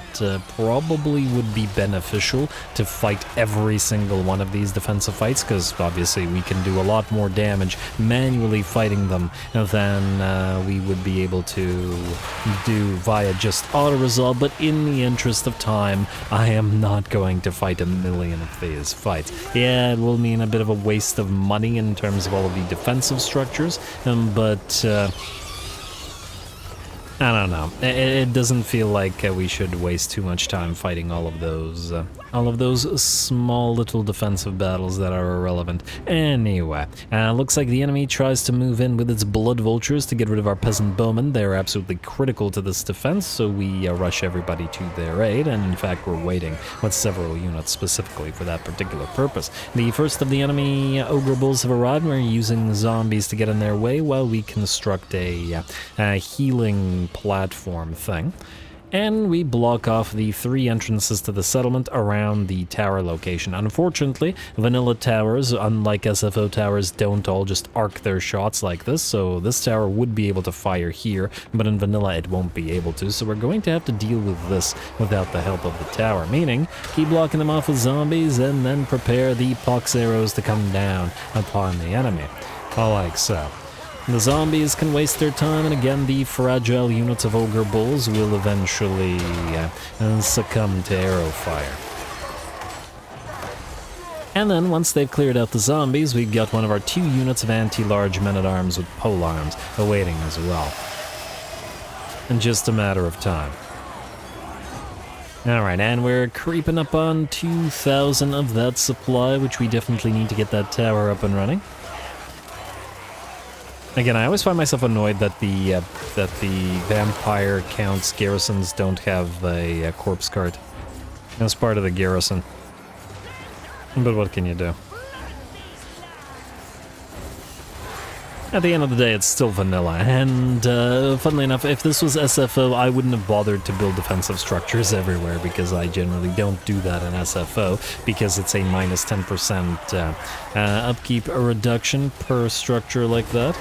probably would be beneficial to fight every single one of these defensive fights, because obviously we can do a lot more damage manually fighting them than we would be able to do via just auto-resolve. But in the interest of time, I am not going to fight a million of these fights. Yeah, it will mean a bit of a waste of money in terms of all of the defensive structures, but I don't know. It doesn't feel like we should waste too much time fighting all of those small little defensive battles that are irrelevant. Anyway, looks like the enemy tries to move in with its blood vultures to get rid of our peasant bowmen. They're absolutely critical to this defense, so we rush everybody to their aid, and in fact we're waiting with several units specifically for that particular purpose. The first of the enemy ogre bulls have arrived, and we're using zombies to get in their way while we construct a healing platform thing. And we block off the 3 entrances to the settlement around the tower location. Unfortunately, vanilla towers, unlike SFO towers, don't all just arc their shots like this, so this tower would be able to fire here, but in vanilla it won't be able to, so we're going to have to deal with this without the help of the tower, meaning keep blocking them off with zombies and then prepare the pox arrows to come down upon the enemy, like so. The zombies can waste their time, and again, the fragile units of ogre bulls will eventually succumb to arrow fire. And then, once they've cleared out the zombies, we've got one of our 2 units of anti-large men-at-arms with polearms awaiting as well. In just a matter of time. Alright, and we're creeping up on 2,000 of that supply, which we definitely need to get that tower up and running. Again, I always find myself annoyed that the vampire counts garrisons don't have a corpse cart as part of the garrison. But what can you do? At the end of the day, it's still vanilla, and funnily enough, if this was SFO, I wouldn't have bothered to build defensive structures everywhere, because I generally don't do that in SFO, because it's a minus 10% upkeep reduction per structure like that.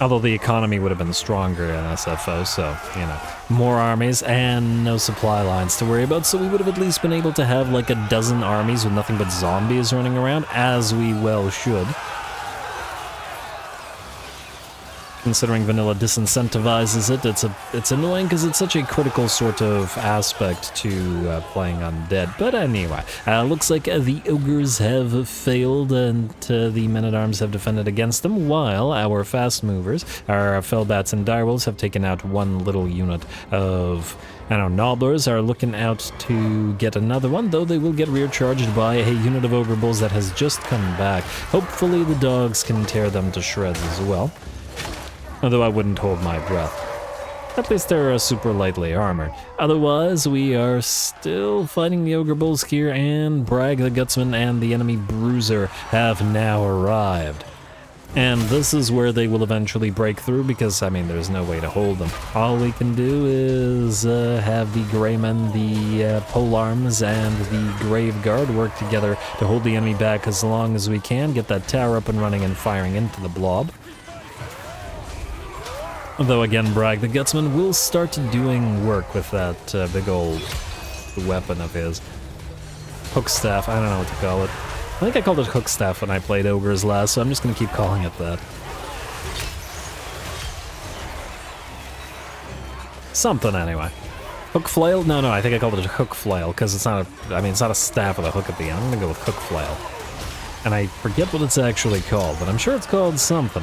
Although the economy would have been stronger in SFO, so, you know, more armies and no supply lines to worry about, so we would have at least been able to have like a dozen armies with nothing but zombies running around, as we well should. Considering vanilla disincentivizes it, it's annoying because it's such a critical sort of aspect to playing undead. But anyway, looks like the ogres have failed and the men-at-arms have defended against them, while our fast movers, our fellbats and direwolves, have taken out one little unit of nobblers, are looking out to get another one, though they will get rear charged by a unit of ogre bulls that has just come back. Hopefully the dogs can tear them to shreds as well. Although I wouldn't hold my breath. At least they're super lightly armored. Otherwise, we are still fighting the ogre bulls here, and Bragg the Gutsman and the enemy Bruiser have now arrived. And this is where they will eventually break through, because, I mean, there's no way to hold them. All we can do is have the Greymen, the Polearms, and the Grave Guard work together to hold the enemy back as long as we can, get that tower up and running and firing into the blob. Though again, Bragg the Gutsman will start doing work with that big old weapon of his. Hook staff, I don't know what to call it. I think I called it hook staff when I played Ogres last, so I'm just gonna keep calling it that. Something anyway. Hook flail? No, I think I called it a hook flail, because it's not it's not a staff with a hook at the end. I'm gonna go with hook flail. And I forget what it's actually called, but I'm sure it's called something.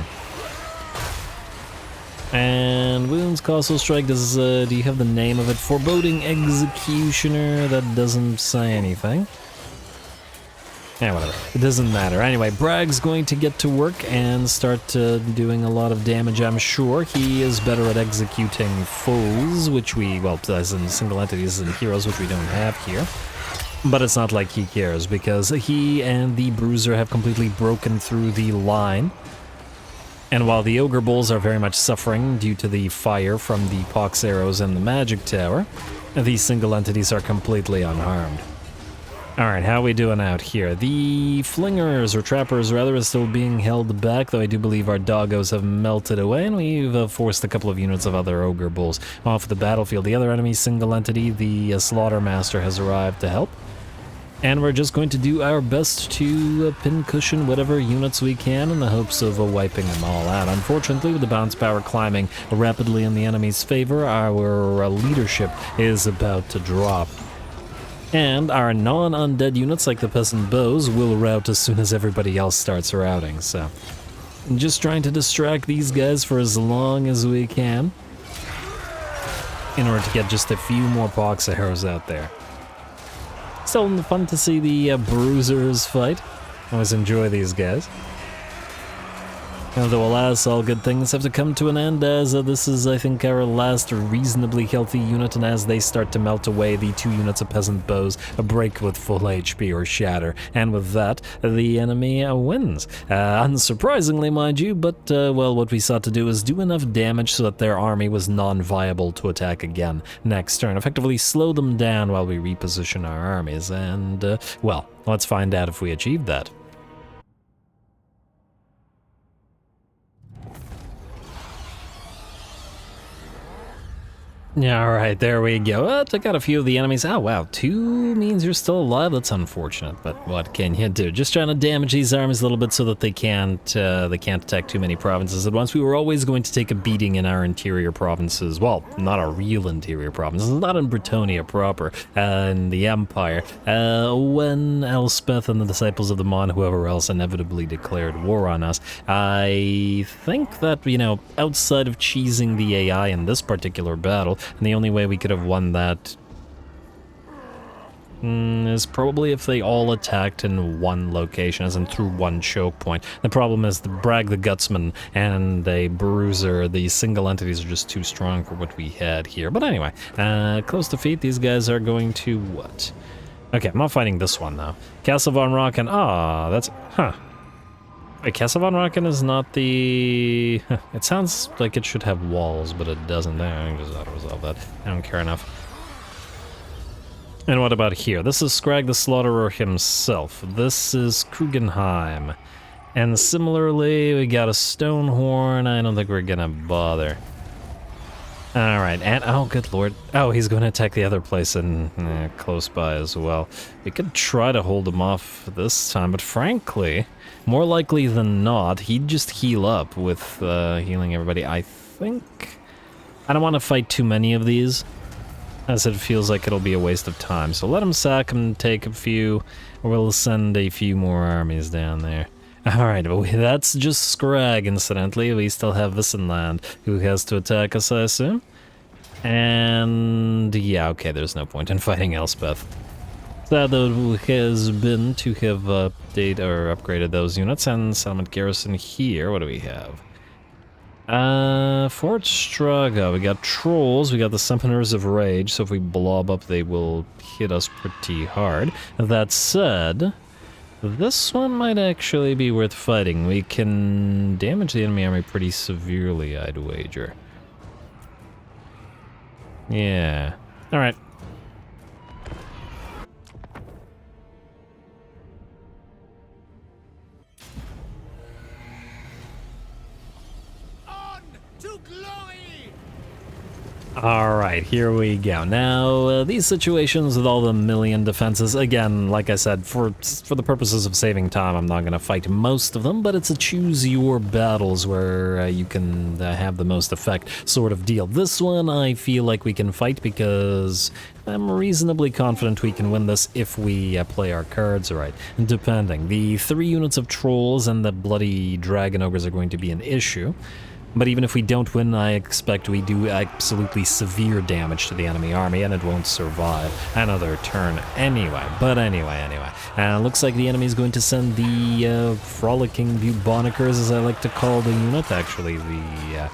And Wounds, Causal Strike, do you have the name of it? Foreboding Executioner, that doesn't say anything. Yeah, whatever. It doesn't matter. Anyway, Bragg's going to get to work and start doing a lot of damage, I'm sure. He is better at executing foes, which we, well, as in single entities and heroes, which we don't have here. But it's not like he cares, because he and the Bruiser have completely broken through the line. And while the Ogre Bulls are very much suffering due to the fire from the Pox arrows and the Magic Tower, these single entities are completely unharmed. Alright, how are we doing out here? The Flingers, or Trappers rather, is still being held back, though I do believe our doggos have melted away, and we've forced a couple of units of other Ogre Bulls off the battlefield. The other enemy single entity, the Slaughtermaster, has arrived to help. And we're just going to do our best to pincushion whatever units we can in the hopes of wiping them all out. Unfortunately, with the bounce power climbing rapidly in the enemy's favor, our leadership is about to drop. And our non-undead units, like the Peasant Bows, will rout as soon as everybody else starts routing, so... just trying to distract these guys for as long as we can, in order to get just a few more Pox arrows out there. Still fun to see the Bruisers fight. Always enjoy these guys. Although, alas, all good things have to come to an end, as this is, I think, our last reasonably healthy unit, and as they start to melt away, the 2 units of Peasant Bows break with full HP or shatter, and with that, the enemy wins. Unsurprisingly, mind you, but, well, what we sought to do is do enough damage so that their army was non-viable to attack again next turn, effectively slow them down while we reposition our armies, and, well, let's find out if we achieved that. Alright, there we go. Took out a few of the enemies. Oh wow, 2 means you're still alive. That's unfortunate, but what can you do? Just trying to damage these armies a little bit so that they can't attack too many provinces at once. We were always going to take a beating in our interior provinces. Well, not our real interior provinces, not in Bretonnia proper, in the Empire. When Elspeth and the Disciples of the Mon, whoever else, inevitably declared war on us, I think that, you know, outside of cheesing the AI in this particular battle, and the only way we could have won that is probably if they all attacked in one location, as in through one choke point. The problem is the Bragg the Gutsman and a Bruiser, the single entities are just too strong for what we had here. But anyway, close defeat, these guys are going to what? Okay, I'm not fighting this one though. Castle von Rocken, that's, Wait, Castle von Rocken is not the... It sounds like it should have walls, but it doesn't. I can just auto-resolve that. I don't care enough. And what about here? This is Scrag the Slaughterer himself. This is Krugenheim. And similarly, we got a Stonehorn. I don't think we're gonna bother. Alright, and oh good lord. Oh, he's going to attack the other place and close by as well. We could try to hold him off this time, but frankly, more likely than not, he'd just heal up with healing everybody. I think... I don't want to fight too many of these, as it feels like it'll be a waste of time. So let him sack him, take a few, or we'll send a few more armies down there. Alright, but that's just Scrag, incidentally. We still have Vissenland, who has to attack us, I assume. And yeah, okay, there's no point in fighting Elspeth. Sad though it has been to have upgraded those units, and settlement garrison here, what do we have? Fort Straghov, we got trolls, we got the Summoners of Rage, so if we blob up they will hit us pretty hard. That said... this one might actually be worth fighting. We can damage the enemy army pretty severely, I'd wager. Yeah. Alright. On to glory! Alright, here we go. Now, these situations with all the million defenses, again, like I said, for the purposes of saving time, I'm not going to fight most of them, but it's a choose your battles where you can have the most effect sort of deal. This one I feel like we can fight because I'm reasonably confident we can win this if we play our cards right, depending. The 3 units of trolls and the bloody dragon ogres are going to be an issue. But even if we don't win, I expect we do absolutely severe damage to the enemy army, and it won't survive another turn anyway. But anyway. Looks like the enemy is going to send the Frolicking Bubonicers, as I like to call the unit. Actually, the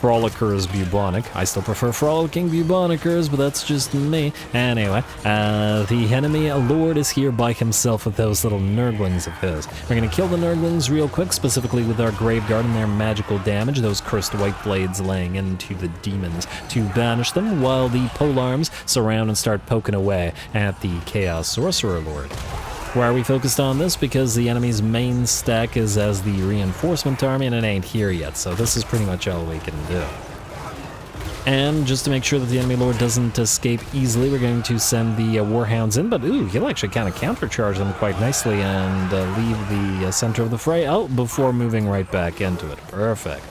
Frolickers Bubonic. I still prefer Frolicking Bubonicers, but that's just me. Anyway, the enemy lord is here by himself with those little Nurglings of his. We're gonna kill the Nurglings real quick, specifically with our Graveguard and their magical damage, those cursed white blades laying into the demons to banish them, while the polearms surround and start poking away at the Chaos Sorcerer Lord. Why are we focused on this? Because the enemy's main stack is as the reinforcement army, and it ain't here yet, so this is pretty much all we can do. And just to make sure that the enemy lord doesn't escape easily, we're going to send the Warhounds in, but ooh, he'll actually kind of countercharge them quite nicely and leave the center of the fray out before moving right back into it. Perfect.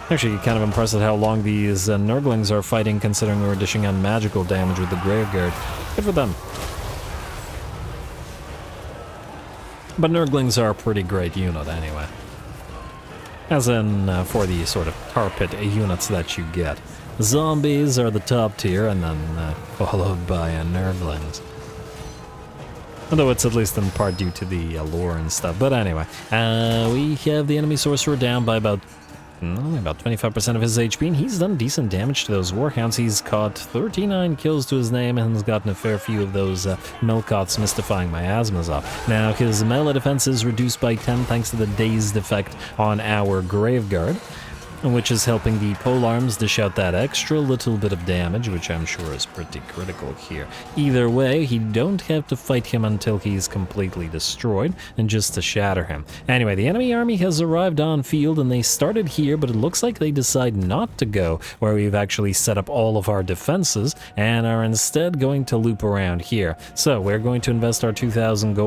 Actually, kind of impressed at how long these Nurglings are fighting, considering we're dishing on magical damage with the Graveguard. Good for them. But Nurglings are a pretty great unit anyway. As in, for the sort of tar pit units that you get. Zombies are the top tier, and then followed by Nurglings. Although it's at least in part due to the lore and stuff. But anyway, we have the enemy sorcerer down by about 25% of his HP, and he's done decent damage to those Warhounds. He's caught 39 kills to his name and has gotten a fair few of those Melkoths mystifying miasmas off. Now, his melee defense is reduced by 10 thanks to the dazed effect on our Graveguard, which is helping the polearms dish out that extra little bit of damage, which I'm sure is pretty critical here. Either way, you don't have to fight him until he's completely destroyed, and just to shatter him. Anyway, the enemy army has arrived on field, and they started here, but it looks like they decide not to go where we've actually set up all of our defenses, and are instead going to loop around here. So we're going to invest our 2,000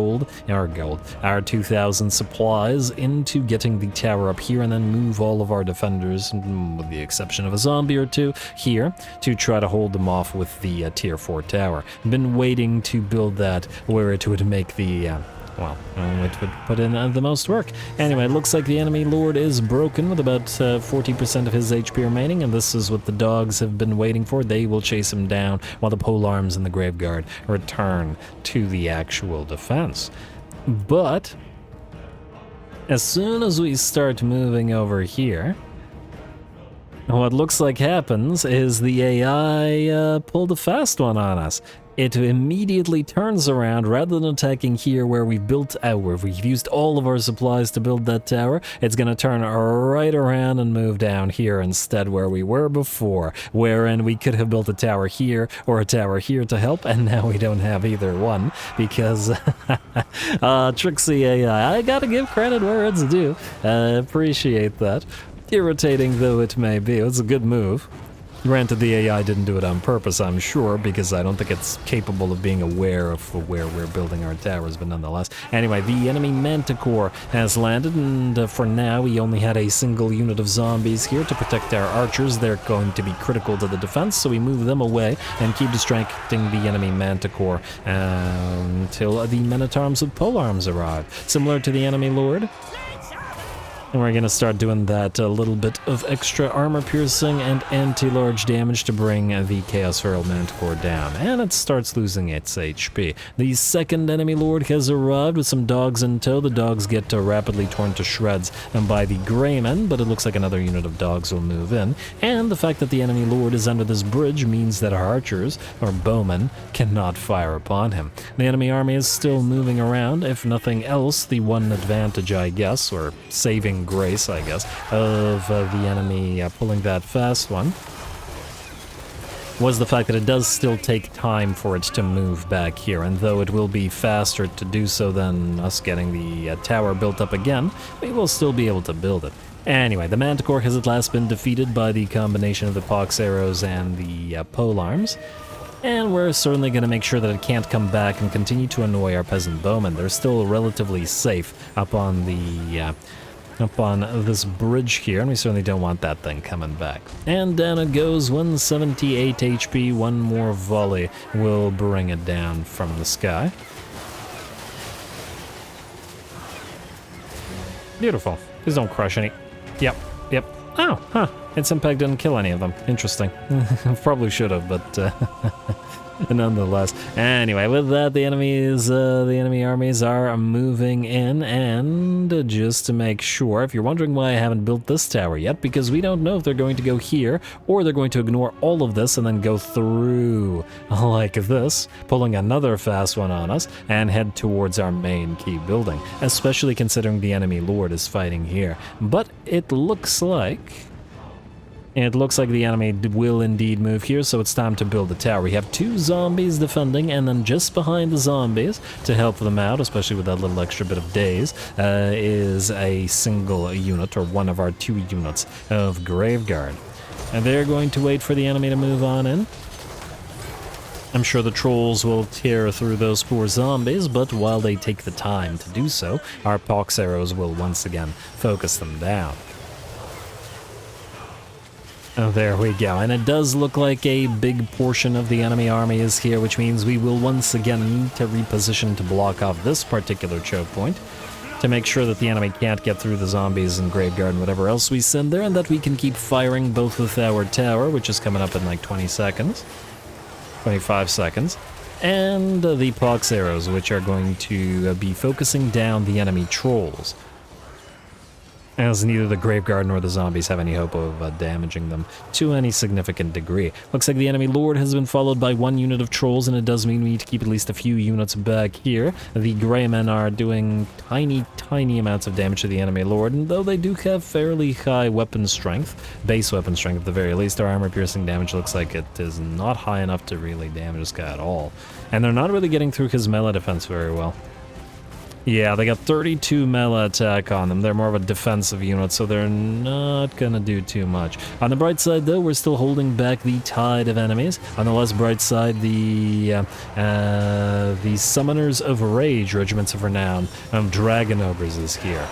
our 2,000 supplies into getting the tower up here, and then move all of our defenders, with the exception of a zombie or two, here to try to hold them off with the tier 4 tower. Been waiting to build that where it would make the it would put in the most work. Anyway, it looks like the enemy lord is broken with about 40% of his HP remaining, and this is what the dogs have been waiting for. They will chase him down while the polearms and the Graveguard return to the actual defense. But as soon as we start moving over here, what looks like happens is the AI pulled a fast one on us. It immediately turns around, rather than attacking here where we've used all of our supplies to build that tower, it's gonna turn right around and move down here instead where we were before, wherein we could have built a tower here or a tower here to help, and now we don't have either one, because Trixie AI, I gotta give credit where it's due. Appreciate that. Irritating though it may be, it's a good move. Granted, the AI didn't do it on purpose, I'm sure, because I don't think it's capable of being aware of where we're building our towers, but nonetheless. Anyway, the enemy Manticore has landed, and for now, we only had a single unit of zombies here to protect our archers. They're going to be critical to the defense, so we move them away and keep distracting the enemy Manticore until the men-at-arms with polearms arrive. Similar to the enemy lord. And we're gonna start doing that little bit of extra armor piercing and anti-large damage to bring the Chaos Feral Manticore down. And it starts losing its HP. The second enemy lord has arrived with some dogs in tow. The dogs get rapidly torn to shreds by the Greymen, but it looks like another unit of dogs will move in. And the fact that the enemy lord is under this bridge means that our archers, or bowmen, cannot fire upon him. The enemy army is still moving around. If nothing else, the one advantage, I guess, or saving grace, I guess, of the enemy pulling that fast one was the fact that it does still take time for it to move back here, and though it will be faster to do so than us getting the tower built up again, we will still be able to build it. Anyway, the Manticore has at last been defeated by the combination of the pox arrows and the polearms. And we're certainly going to make sure that it can't come back and continue to annoy our peasant bowmen. They're still relatively safe up on this bridge here, and we certainly don't want that thing coming back. And down it goes, 178 HP, one more volley will bring it down from the sky. Beautiful. Please don't crush any. Yep, yep. Oh, huh. Its impact didn't kill any of them. Interesting. Probably should have, but nonetheless. Anyway, with that, the enemy armies are moving in, and just to make sure, if you're wondering why I haven't built this tower yet, because we don't know if they're going to go here, or they're going to ignore all of this and then go through like this, pulling another fast one on us, and head towards our main key building, especially considering the enemy lord is fighting here. But it looks like the enemy will indeed move here, so it's time to build the tower. We have 2 zombies defending, and then just behind the zombies, to help them out, especially with that little extra bit of days, is a single unit, or one of our 2 units of Graveguard. And they're going to wait for the enemy to move on in. I'm sure the trolls will tear through those poor zombies, but while they take the time to do so, our pox arrows will once again focus them down. Oh, there we go, and it does look like a big portion of the enemy army is here, which means we will once again need to reposition to block off this particular choke point to make sure that the enemy can't get through the zombies and Graveguard and whatever else we send there, and that we can keep firing both with our tower, which is coming up in like 20 seconds, 25 seconds, and the pox arrows, which are going to be focusing down the enemy trolls, as neither the Graveguard nor the zombies have any hope of damaging them to any significant degree. Looks like the enemy lord has been followed by 1 unit of trolls, and it does mean we need to keep at least a few units back here. The Grey Men are doing tiny amounts of damage to the enemy lord, and though they do have fairly high weapon strength, base weapon strength at the very least, our armor-piercing damage looks like it is not high enough to really damage this guy at all. And they're not really getting through his melee defense very well. Yeah, they got 32 melee attack on them. They're more of a defensive unit, so they're not gonna do too much. On the bright side, though, we're still holding back the tide of enemies. On the less bright side, the Summoners of Rage, Regiments of Renown, Dragon Ogres is here.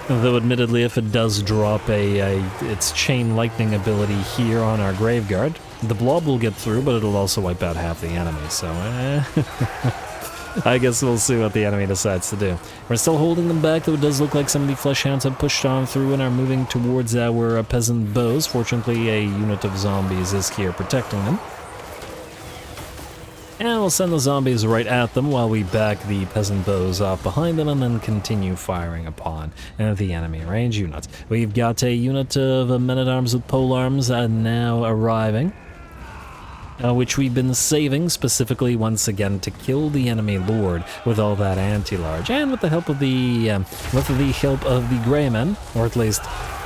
Though admittedly, if it does drop its Chain Lightning ability here on our Graveguard, the blob will get through, but it'll also wipe out half the enemy, so I guess we'll see what the enemy decides to do. We're still holding them back, though it does look like some of the Fleshhounds have pushed on through and are moving towards our peasant bows. Fortunately, a unit of zombies is here protecting them. And we'll send the zombies right at them while we back the peasant bows off behind them and then continue firing upon the enemy range units. We've got a unit of men-at-arms with polearms now arriving, which we've been saving specifically once again to kill the enemy lord with all that anti-large, and with the help of the Grey Men, or at least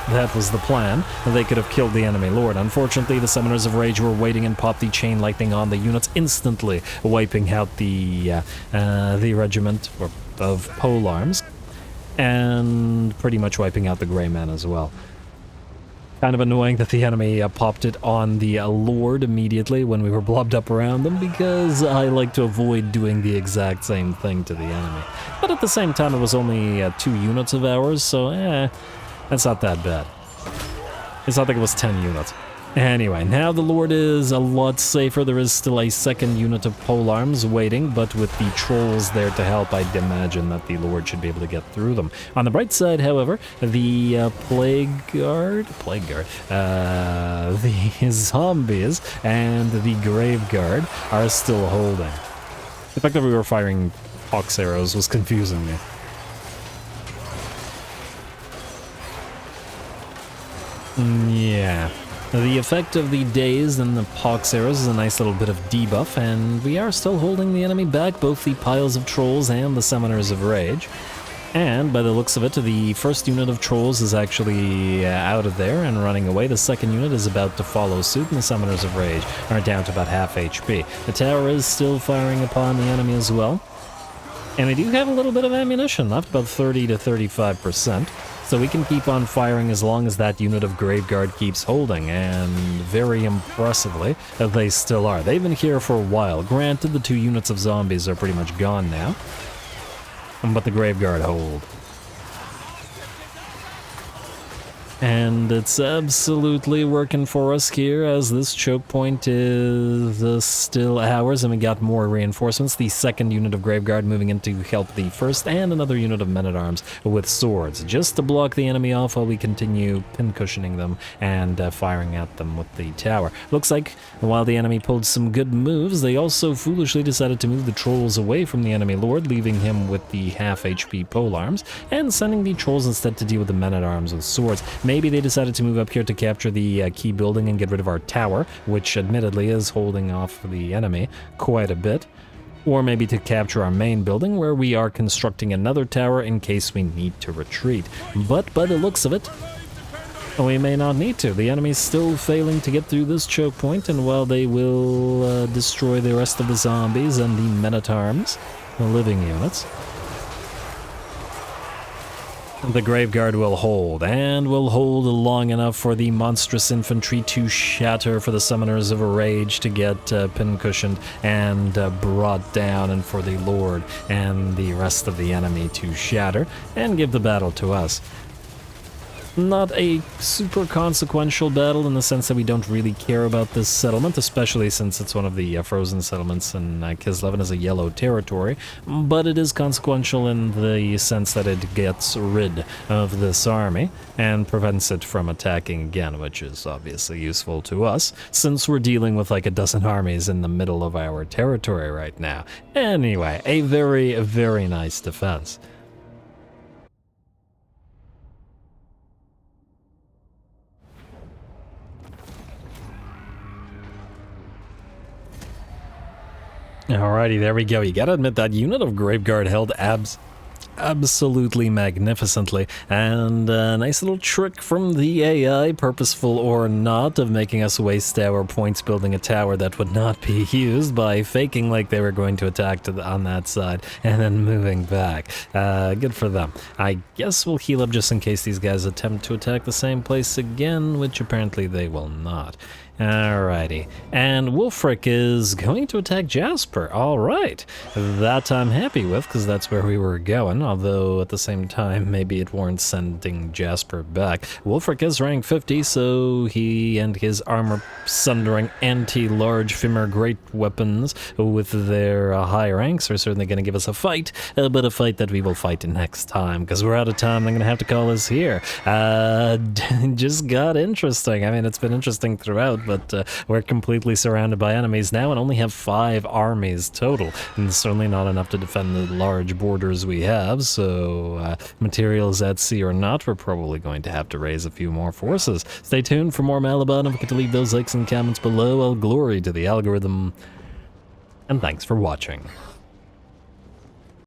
that was the plan. They could have killed the enemy lord. Unfortunately, the Summoners of Rage were waiting and popped the Chain Lightning on the units, instantly wiping out the regiment of polearms, and pretty much wiping out the Grey Men as well. Kind of annoying that the enemy popped it on the Lord immediately when we were blobbed up around them, because I like to avoid doing the exact same thing to the enemy. But at the same time, it was only 2 units of ours, so that's not that bad. It's not like it was 10 units. Anyway, now the Lord is a lot safer. There is still a second unit of polearms waiting, but with the trolls there to help, I'd imagine that the Lord should be able to get through them. On the bright side, however, the Plague Guard, the zombies and the Graveguard are still holding. The fact that we were firing pox arrows was confusing me. Yeah. The effect of the dazed and the pox arrows is a nice little bit of debuff, and we are still holding the enemy back, both the piles of trolls and the Summoners of Rage. And by the looks of it, the first unit of trolls is actually out of there and running away. The second unit is about to follow suit, and the Summoners of Rage are down to about half HP. The tower is still firing upon the enemy as well. And they do have a little bit of ammunition left, about 30 to 35%. So we can keep on firing as long as that unit of Graveguard keeps holding, and very impressively, they still are. They've been here for a while. Granted, the 2 units of zombies are pretty much gone now, but the Graveguard hold. And it's absolutely working for us here, as this choke point is still ours, and we got more reinforcements. The second unit of Graveguard moving in to help the first, and another unit of men-at-arms with swords, just to block the enemy off while we continue pincushioning them and firing at them with the tower. Looks like while the enemy pulled some good moves, they also foolishly decided to move the trolls away from the enemy lord, leaving him with the half HP polearms, and sending the trolls instead to deal with the men-at-arms with swords. Maybe they decided to move up here to capture the key building and get rid of our tower, which admittedly is holding off the enemy quite a bit. Or maybe to capture our main building, where we are constructing another tower in case we need to retreat. But by the looks of it, we may not need to. The enemy's still failing to get through this choke point, and while they will destroy the rest of the zombies and the men-at-arms, the living units, the Graveguard will hold, and will hold long enough for the monstrous infantry to shatter, for the Summoners of Rage to get pincushioned and brought down, and for the Lord and the rest of the enemy to shatter and give the battle to us. Not a super consequential battle in the sense that we don't really care about this settlement, especially since it's one of the frozen settlements and Kislev is a yellow territory, but it is consequential in the sense that it gets rid of this army and prevents it from attacking again, which is obviously useful to us, since we're dealing with like a dozen armies in the middle of our territory right now. Anyway, a very, very nice defense. Alrighty, there we go. You gotta admit that unit of Graveguard held absolutely magnificently, and a nice little trick from the AI, purposeful or not, of making us waste our points building a tower that would not be used by faking like they were going to attack on that side and then moving back. Good for them. I guess we'll heal up just in case these guys attempt to attack the same place again, which apparently they will not. Alrighty, and Wulfric is going to attack Jasper. Alright, that I'm happy with, because that's where we were going, although at the same time, maybe it warrants sending Jasper back. Wulfric is rank 50, so he and his armor-sundering anti-large Fimir great weapons with their high ranks are certainly going to give us a fight, but a fight that we will fight next time, because we're out of time. I'm going to have to call this here. Just got interesting. I mean, it's been interesting throughout, but we're completely surrounded by enemies now and only have 5 armies total, and certainly not enough to defend the large borders we have, so materials at sea or not, we're probably going to have to raise a few more forces. Stay tuned for more Mallobaude, and forget to leave those likes and comments below. All glory to the algorithm, and thanks for watching.